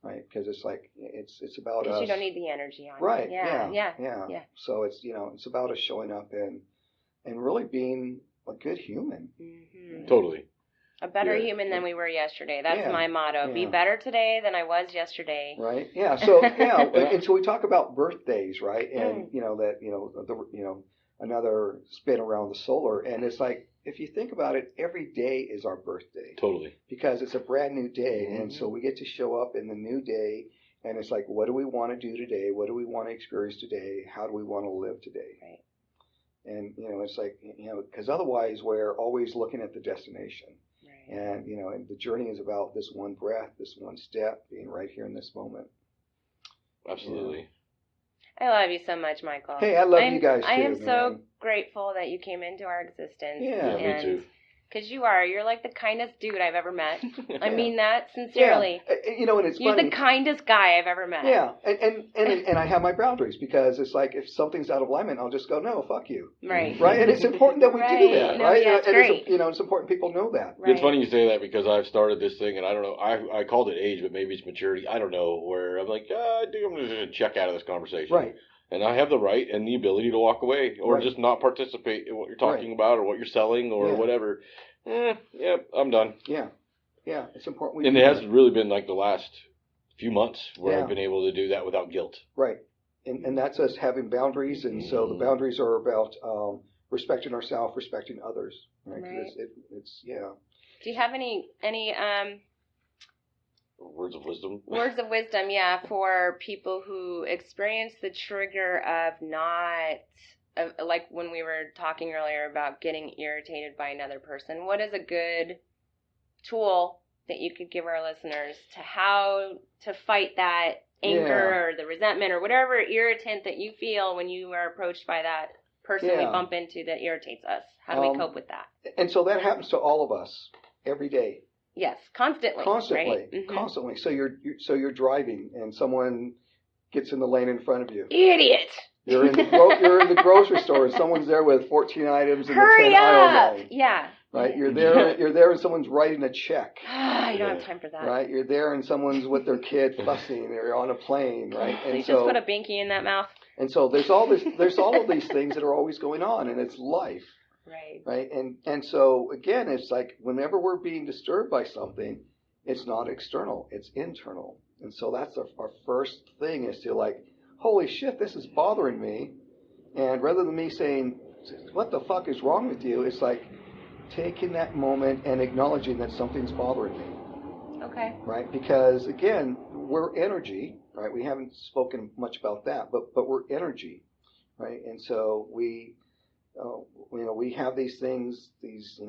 right? Because it's like it's about us. Because you don't need the energy on right? It. Yeah. So it's it's about us showing up and really being a good human. Mm-hmm. Totally. A better human than we were yesterday. That's my motto. Be better today than I was yesterday. Right. Yeah. So and so we talk about birthdays, right? And another spin around the solar, and it's like if you think about it, every day is our birthday. Totally. Because it's a brand new day, and so we get to show up in the new day, and it's like, what do we want to do today? What do we want to experience today? How do we want to live today? Right. And it's like because otherwise we're always looking at the destination. Right. And and the journey is about this one breath, this one step, being right here in this moment. Absolutely. I love you so much, Michael. Hey, I love you guys too. I am so grateful that you came into our existence. Yeah, me too. Because you're like the kindest dude I've ever met. I mean that sincerely. Yeah. And it's You're funny. the kindest guy I've ever met. Yeah, and I have my boundaries because it's like if something's out of alignment, I'll just go, no, fuck you. Right. Right, and it's important that we do that, no, right? Yeah, it's great. It's important people know that. Right. It's funny you say that because I've started this thing, and I don't know, I called it age, but maybe it's maturity. I don't know, where I'm like, I think I'm just going to check out of this conversation. Right. And I have the right and the ability to walk away or just not participate in what you're talking about or what you're selling or whatever. I'm done. Yeah, it's important. And it hasn't really been like the last few months where I've been able to do that without guilt. Right, and that's us having boundaries, and so the boundaries are about respecting ourselves, respecting others. Right. It's Do you have any words of wisdom? Words of wisdom, yeah, for people who experience the trigger of like when we were talking earlier about getting irritated by another person. What is a good tool that you could give our listeners to how to fight that anger or the resentment or whatever irritant that you feel when you are approached by that person we bump into that irritates us? How do we cope with that? And so that happens to all of us every day. Yes, constantly. Right? Mm-hmm. Constantly. So you're driving and someone gets in the lane in front of you. Idiot. You're in the grocery store and someone's there with 14 items in the 10 aisle lane. Yeah. Right. You're there and someone's writing a check. You don't have time for that. Right. You're there and someone's with their kid fussing. They're on a plane. Right. And you just put a binky in that mouth. And so there's all of these things that are always going on, and it's life. Right. Right. And so again, it's like whenever we're being disturbed by something, it's not external, it's internal. And so that's our first thing is to like, holy shit, this is bothering me. And rather than me saying, what the fuck is wrong with you? It's like taking that moment and acknowledging that something's bothering me. Okay. Right. Because again, we're energy. Right. We haven't spoken much about that, but we're energy. Right. And so we have these things, these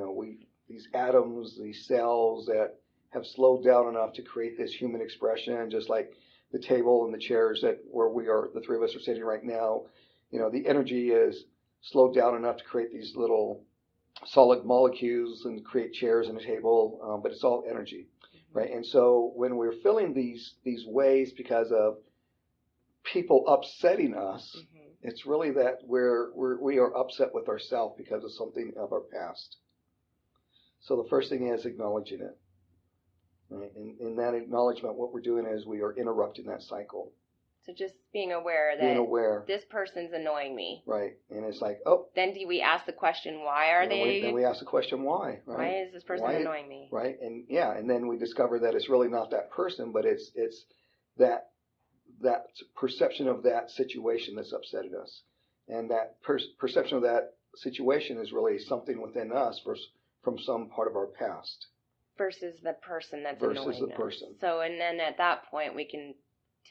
atoms, these cells that have slowed down enough to create this human expression, just like the table and the chairs where we are, the three of us are sitting right now. The energy is slowed down enough to create these little solid molecules and create chairs and a table, but it's all energy, right? And so when we're feeling these ways because of people upsetting us, it's really that we are upset with ourselves because of something of our past. So the first thing is acknowledging it. Right? And in that acknowledgement, what we're doing is we are interrupting that cycle. So just being aware that this person's annoying me. Right. And it's like, oh. Then do we ask the question, why are they? Then we ask the question, why? Right? Why is this person annoying me? Right. And then we discover that it's really not that person, but it's that perception of that situation that's upsetting us. And that perception of that situation is really something within us from some part of our past. Versus the person that's annoying us. Versus the person. So, and then at that point, we can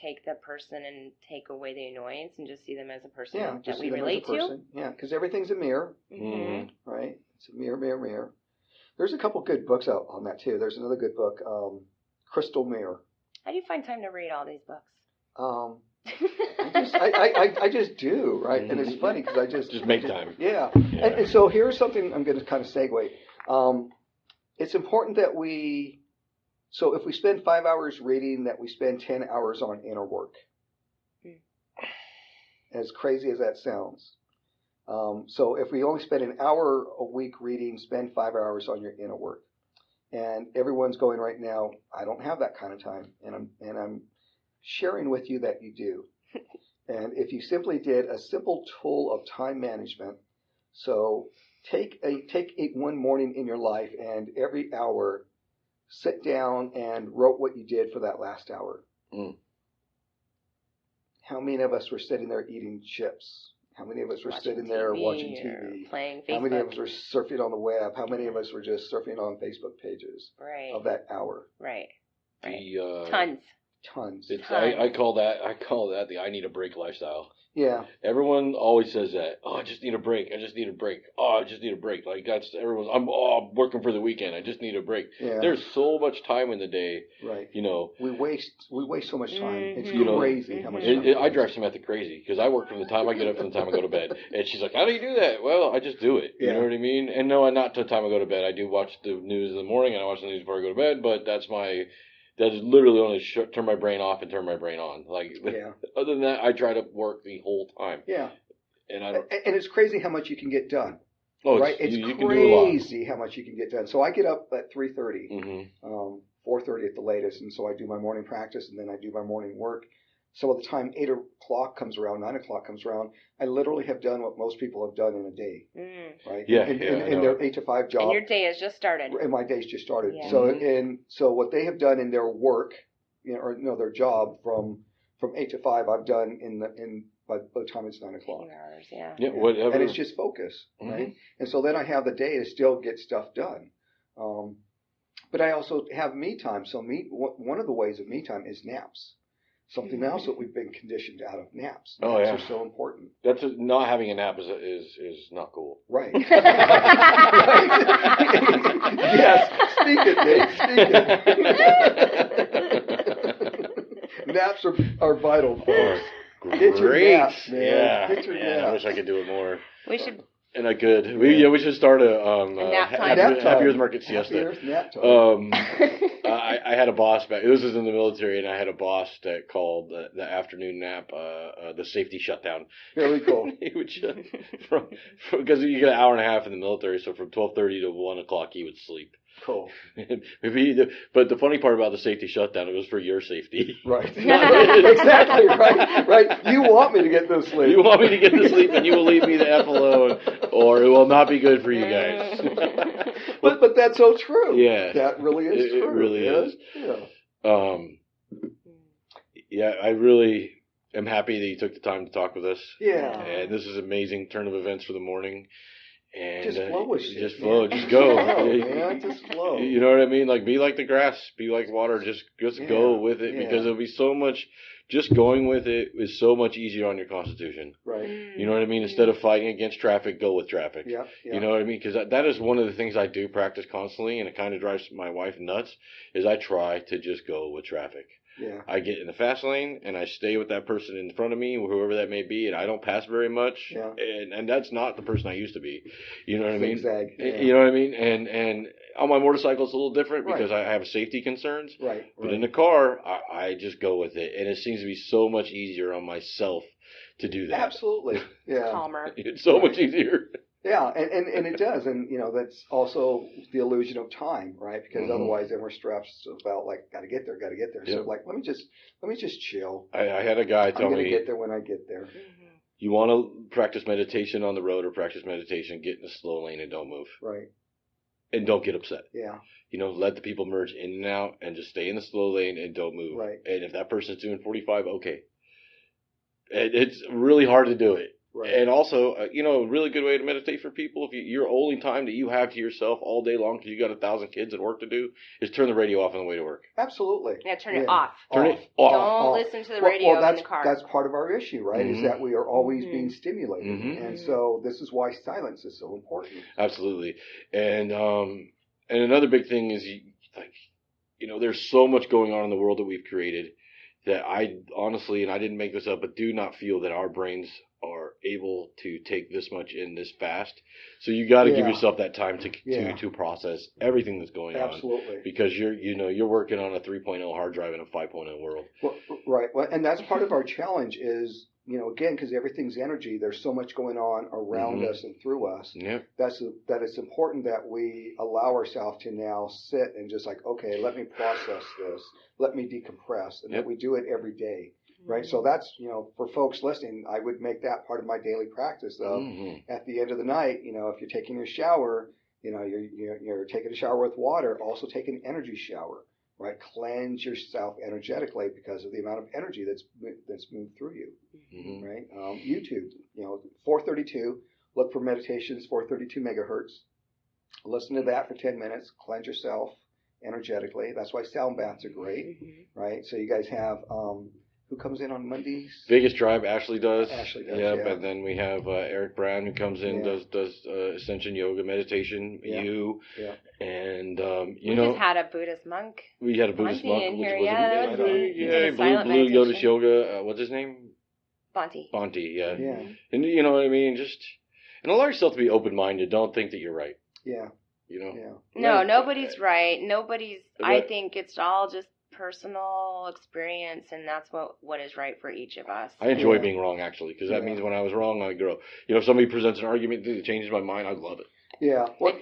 take the person and take away the annoyance and just see them as a person that we relate to. Yeah, because everything's a mirror. Mm-hmm. Right? It's a mirror, mirror, mirror. There's a couple good books out on that, too. There's another good book, Crystal Mirror. How do you find time to read all these books? I just do, right? And it's funny because I just make time. Yeah. And so here's something I'm going to kind of segue. It's important that so if we spend 5 hours reading, that we spend 10 hours on inner work. As crazy as that sounds. So if we only spend an hour a week reading, spend 5 hours on your inner work. And everyone's going right now, I don't have that kind of time. And I'm sharing with you that you do. And if you simply did a simple tool of time management, So take one morning in your life and every hour sit down and wrote what you did for that last hour. How many of us were sitting there eating chips? How many of us were sitting there watching TV? Playing Facebook. How many of us were surfing on the web? How many of us were just surfing on Facebook pages of that hour? Right. Tons. Tons. I call that the I need a break lifestyle. Yeah. Everyone always says that. Oh, I just need a break. I just need a break. Oh, I just need a break. Like that's everyone's. I'm working for the weekend. I just need a break. Yeah. There's so much time in the day. Right. You know. We waste so much time. It's Mm-hmm. crazy how much time. I drive Samantha crazy because I work from the time I get up to the time I go to bed, and she's like, "How do you do that?" Well, I just do it. You know what I mean? And no, not to the time I go to bed. I do watch the news in the morning, and I watch the news before I go to bed. But that's literally only turn my brain off and turn my brain on. Like, other than that, I try to work the whole time. Yeah. And and it's crazy how much you can get done. Oh, right? It's you crazy how much you can get done. So I get up at 3:30, Mm-hmm. 4:30 at the latest, and so I do my morning practice, and then I do my morning work. So by the time 8 o'clock comes around, 9 o'clock comes around, I literally have done what most people have done in a day. Right? Yeah. In their 8 to 5 job. And your day has just started. And my day's just started. Yeah. So what they have done in their work, their job from 8 to 5, I've done by the time it's 9 o'clock. 2 hours, yeah. Yeah, whatever. And it's just focus, right? And so then I have the day to still get stuff done. But I also have me time. So one of the ways of me time is naps. Something else that we've been conditioned out of, naps. Naps are so important. That's not having a nap is not cool. Right. Right. Yes. Speak it, Dave. Speak it. Naps are vital for us. Get your naps, man. Yeah. Get your naps. I wish I could do it more. We should. And I could. We should start a nap time. Happy Earth Market siesta. Happy Earth nap time. I had a boss back. This was in the military, and I had a boss that called the afternoon nap the safety shutdown. Very cool. He would because you get an hour and a half in the military, so from 12:30 to 1 o'clock he would sleep. Cool. But the funny part about the safety shutdown, it was for your safety. Right. Exactly. Right. You want me to get no sleep. You want me to get to sleep, and you will leave me the F alone, or it will not be good for you guys. But that's so true. Yeah. That really is true. It really is. Yeah. Yeah, I really am happy that you took the time to talk with us. Yeah. And this is an amazing turn of events for the morning. And just flow with shit. Just flow. Just go. Man, just flow. You know what I mean? Like, be like the grass. Be like water. Just go with it, because it'll be so much. Just going with it is so much easier on your constitution. Right. You know what I mean? Instead of fighting against traffic, go with traffic. Yeah. You know what I mean? Because that is one of the things I do practice constantly, and it kind of drives my wife nuts, is I try to just go with traffic. Yeah. I get in the fast lane, and I stay with that person in front of me, whoever that may be, and I don't pass very much. Yeah. And that's not the person I used to be. You know what I mean? Zigzag. Yeah. You know what I mean? And on my motorcycle, it's a little different because I have safety concerns. Right. But in the car, I just go with it. And it seems to be so much easier on myself to do that. Absolutely. Yeah. Calmer. It's so much easier. Yeah, and it does, and that's also the illusion of time, right? Because otherwise, then we're stressed about gotta get there. Yep. So let me just chill. I had a guy tell me, I'm gonna get there when I get there. You want to practice meditation on the road or practice meditation, get in the slow lane and don't move. Right. And don't get upset. Yeah. Let the people merge in and out, and just stay in the slow lane and don't move. Right. And if that person's doing 45, okay. And it's really hard to do it. Right. And also, a really good way to meditate for people, if your only time that you have to yourself all day long because you got 1,000 kids and work to do, is turn the radio off on the way to work. Absolutely. Yeah, turn it off. Turn it off. Don't listen to the radio in the car. That's part of our issue, right? Is that we are always being stimulated. And so this is why silence is so important. Absolutely. And another big thing is, there's so much going on in the world that we've created that I honestly, and I didn't make this up, but do not feel that our brains are able to take this much in this fast. So you got to give yourself that time to process everything that's going on. Absolutely. Because you're working on a 3.0 hard drive in a 5.0 world. Well, right. Well, and that's part of our challenge is, again, because everything's energy, there's so much going on around us and through us. Yeah. That it's important that we allow ourselves to now sit and just okay, let me process this. Let me decompress. And that we do it every day. right? So that's, for folks listening, I would make that part of my daily practice of at the end of the night, if you're taking your shower, you're taking a shower with water, also take an energy shower, right? Cleanse yourself energetically because of the amount of energy that's moved through you, right? YouTube, 432, look for meditations, 432 megahertz. Listen to that for 10 minutes, cleanse yourself energetically. That's why sound baths are great, right? So you guys have, who comes in on Mondays? Vegas Drive, Ashley does. Ashley does, yep, and then we have Eric Brown who comes in, does Ascension Yoga meditation, and we just had a Buddhist monk. We had a Buddhist monk in here, Blue Lotus Yoga. What's his name? Bonte, yeah. And you know what I mean? Just, and allow yourself to be open-minded. Don't think that you're right. Yeah. No, nobody's right. I think it's all just personal experience, and that's what is right for each of us. I enjoy being wrong, actually, because that means when I was wrong, I grow. If somebody presents an argument that changes my mind, I love it. Yeah. Well,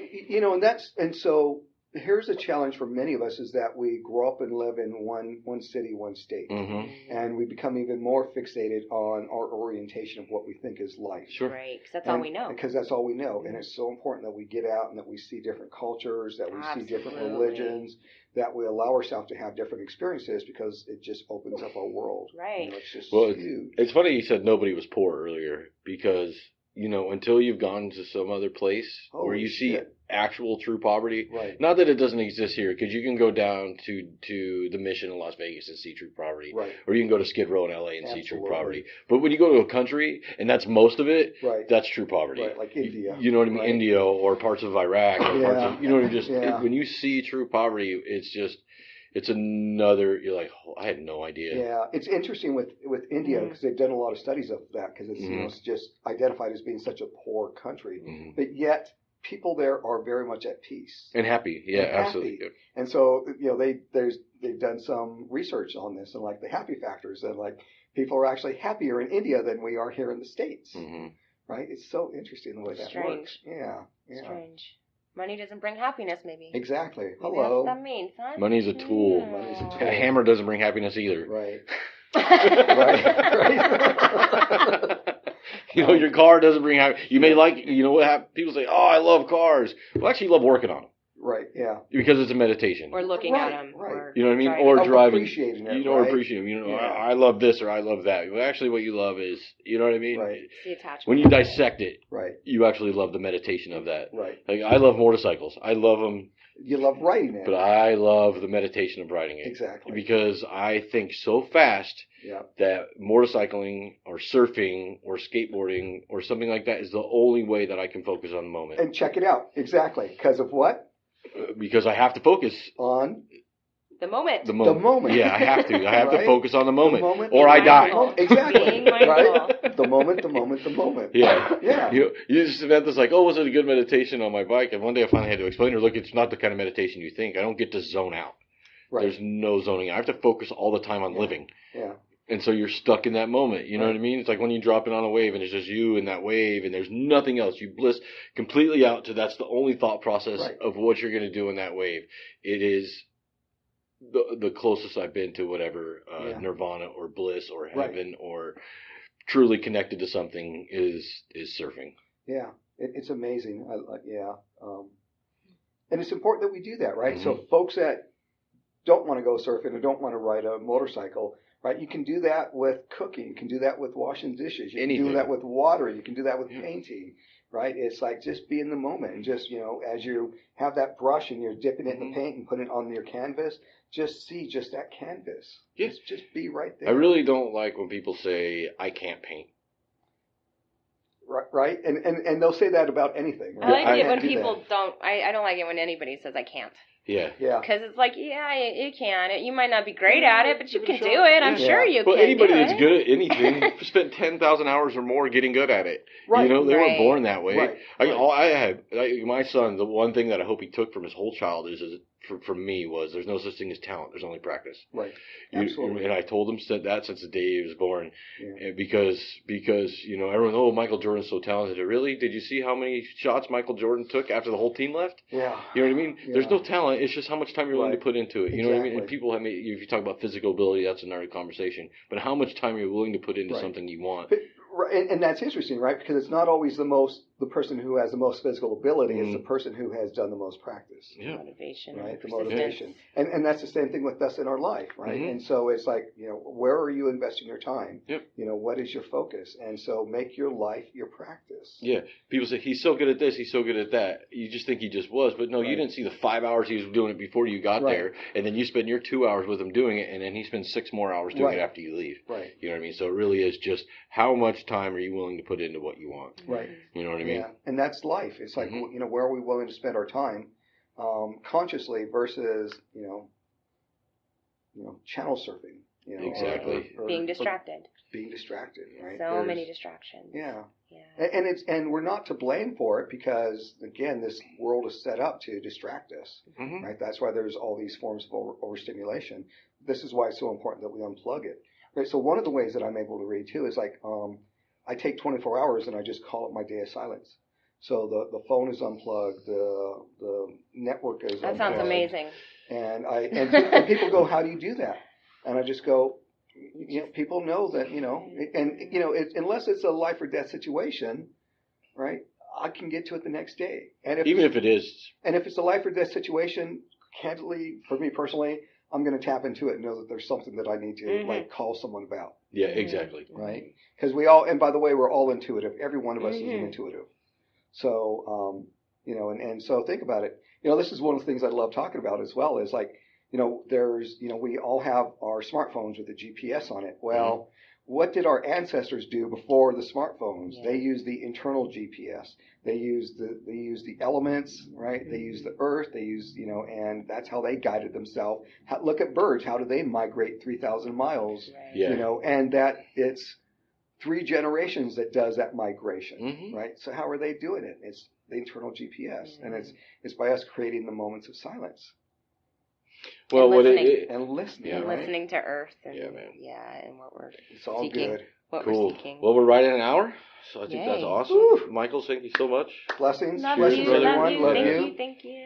and so here's a challenge for many of us is that we grow up and live in one city, one state, and we become even more fixated on our orientation of what we think is life. Sure. Right, because that's all we know. Because that's all we know, and it's so important that we get out and that we see different cultures, that we see different religions, that we allow ourselves to have different experiences because it just opens up our world. Right. It's just huge. It's funny you said nobody was poor earlier because, until you've gone to some other place where you see actual true poverty, not that it doesn't exist here, because you can go down to the Mission in Las Vegas and see true poverty, or you can go to Skid Row in LA and see true poverty. But when you go to a country and that's most of it, that's true poverty. Right, like India. You know what I mean? India or parts of Iraq or parts of, what I mean? When you see true poverty, it's another, you're like, I had no idea. Yeah, it's interesting with India because they've done a lot of studies of that because it's, it's just identified as being such a poor country. But yet people there are very much at peace. And happy. Yeah, absolutely. Happy. And so, they've done some research on this and like the happy factors and like people are actually happier in India than we are here in the States. Right? It's so interesting the way that works. Yeah. Strange. Money doesn't bring happiness, maybe. Exactly. Maybe that's what that means, huh? Money's a tool. A hammer doesn't bring happiness either. Right. Your car doesn't bring happiness. You may people say, oh, I love cars. Well, actually, you love working on them. Right, yeah. Because it's a meditation. Or looking at them. Right. You know what I mean? Or driving. Appreciating it, or appreciating them. I love this or I love that. Well, actually, what you love is, you know what I mean? Right. The attachment. When you dissect it, right, you actually love the meditation of that. Right. Like, I love motorcycles. I love them. You love riding it. But I love the meditation of riding it. Exactly. Because I think so fast that motorcycling or surfing or skateboarding or something like that is the only way that I can focus on the moment. And check it out. Exactly. Because of what? Because I have to focus on the moment. The moment. Yeah, I have to. I have to focus on the moment or I die. Exactly. Right? The moment. Yeah. Yeah. You just meant this like, oh, was it a good meditation on my bike? And one day I finally had to explain to her, look, it's not the kind of meditation you think. I don't get to zone out. Right. There's no zoning out. I have to focus all the time on living. Yeah. And so you're stuck in that moment. You know what I mean? It's like when you drop in on a wave and it's just you and that wave and there's nothing else. You bliss completely out to that's the only thought process of what you're going to do in that wave. It is the closest I've been to whatever nirvana or bliss or heaven or truly connected to something is surfing. Yeah, it's amazing. And it's important that we do that, right? So folks that don't want to go surfing or don't want to ride a motorcycle, right? You can do that with cooking. You can do that with washing dishes. You can do that with water. You can do that with painting, right? It's like just be in the moment and just, as you have that brush and you're dipping it in the paint and putting it on your canvas, just see just that canvas. Yeah. Just be right there. I really don't like when people say, I can't paint. Right? And they'll say that about anything. Right? I like it when people don't, I don't like it when anybody says I can't. Yeah. Because it's like, you can. You might not be great at it, but you can do it. I'm sure you can. Well, anybody that's good at anything spent 10,000 hours or more getting good at it. Right. They weren't born that way. Right. My son, the one thing that I hope he took from his whole childhood is for me was there's no such thing as talent. There's only practice. Right. Absolutely. And I told him that since the day he was born, yeah. because everyone, oh, Michael Jordan's so talented. Really? Did you see how many shots Michael Jordan took after the whole team left? Yeah. You know what I mean? Yeah. There's no talent. It's just how much time you're willing to put into it. You know what I mean? And people if you talk about physical ability, that's another conversation. But how much time you're willing to put into something you want. And that's interesting, right? Because it's not always the person who has the most physical ability. It's the person who has done the most practice. Yeah. Motivation. Right? The motivation. And that's the same thing with us in our life, right? And so it's like, where are you investing your time? Yep. What is your focus? And so make your life your practice. Yeah. People say, he's so good at this, he's so good at that. You just think he just was. But no, you didn't see the 5 hours he was doing it before you got there. And then you spend your 2 hours with him doing it, and then he spends 6 more hours doing it after you leave. Right. You know what I mean? So it really is just how much time are you willing to put into what you want? Right. You know what I mean? Yeah. And that's life. It's like, where are we willing to spend our time consciously versus, channel surfing. Exactly. Or being distracted. Being distracted, right? There's many distractions. Yeah. And we're not to blame for it because, again, this world is set up to distract us, right? That's why there's all these forms of overstimulation. This is why it's so important that we unplug it. Right? So one of the ways that I'm able to read, too, is like I take 24 hours and I just call it my day of silence. So the phone is unplugged, the network is unplugged. That sounds amazing. And and people go, how do you do that? And I just go, people know that, unless it's a life or death situation, right? I can get to it the next day. And if it's a life or death situation, candidly, for me personally, I'm going to tap into it and know that there's something that I need to call someone about. Yeah, exactly. Right? Because and by the way, we're all intuitive. Every one of us is intuitive. So, and so think about it. This is one of the things I love talking about as well is like, we all have our smartphones with a GPS on it. Well, what did our ancestors do before the smartphones? Yeah. They used the internal GPS. They used the elements, right? They used the earth. They used, and that's how they guided themselves. Look at birds. How do they migrate 3,000 miles? Right. Yeah. And that it's 3 generations that does that migration, right? So how are they doing it? It's the internal GPS, and it's by us creating the moments of silence. Well, listening. And listening, and right? Listening to Earth, and and what we're it's all seeking, good. What cool. we're seeking. Well, we're right at an hour, so I think that's awesome. Woo. Michael, thank you so much. Blessings. Love Blessings, you. everyone. Love you. Thank you.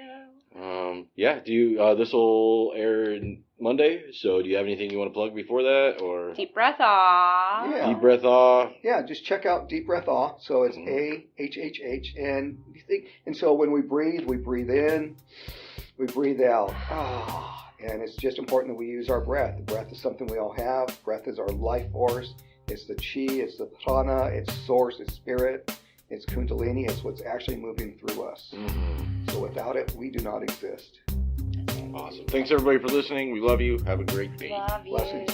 Do you? This will air Monday. So, do you have anything you want to plug before that, or Deep breath off? Yeah. Deep breath off. Yeah, just check out Deep Breath Off. So it's AHHH, and so when we breathe in, we breathe out. And it's just important that we use our breath. The breath is something we all have. Breath is our life force. It's the chi, it's the prana, it's source, it's spirit, it's kundalini. It's what's actually moving through us. So without it, we do not exist. Awesome. Thanks everybody for listening. We love you. Have a great day. Love you. Blessings.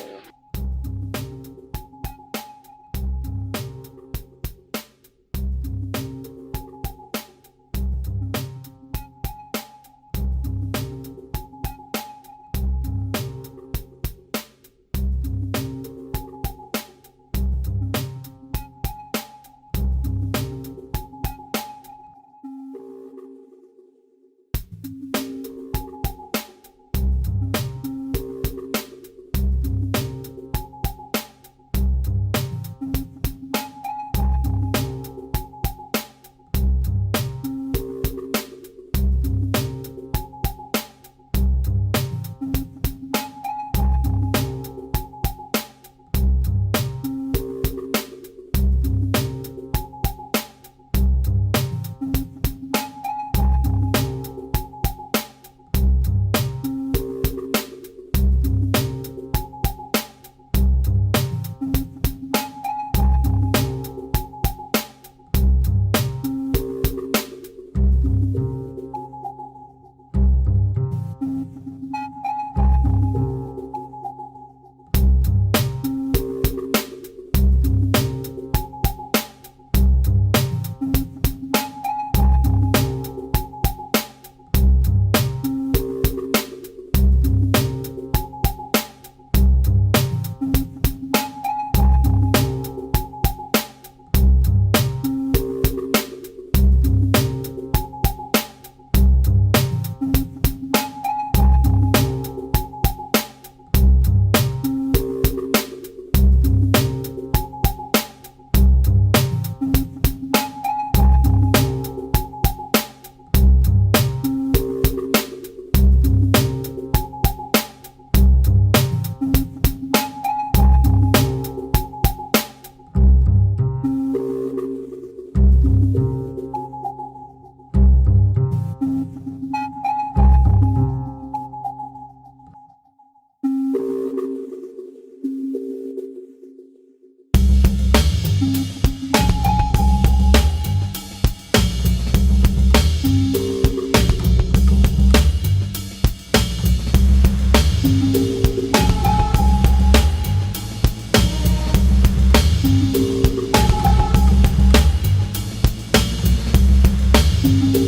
you.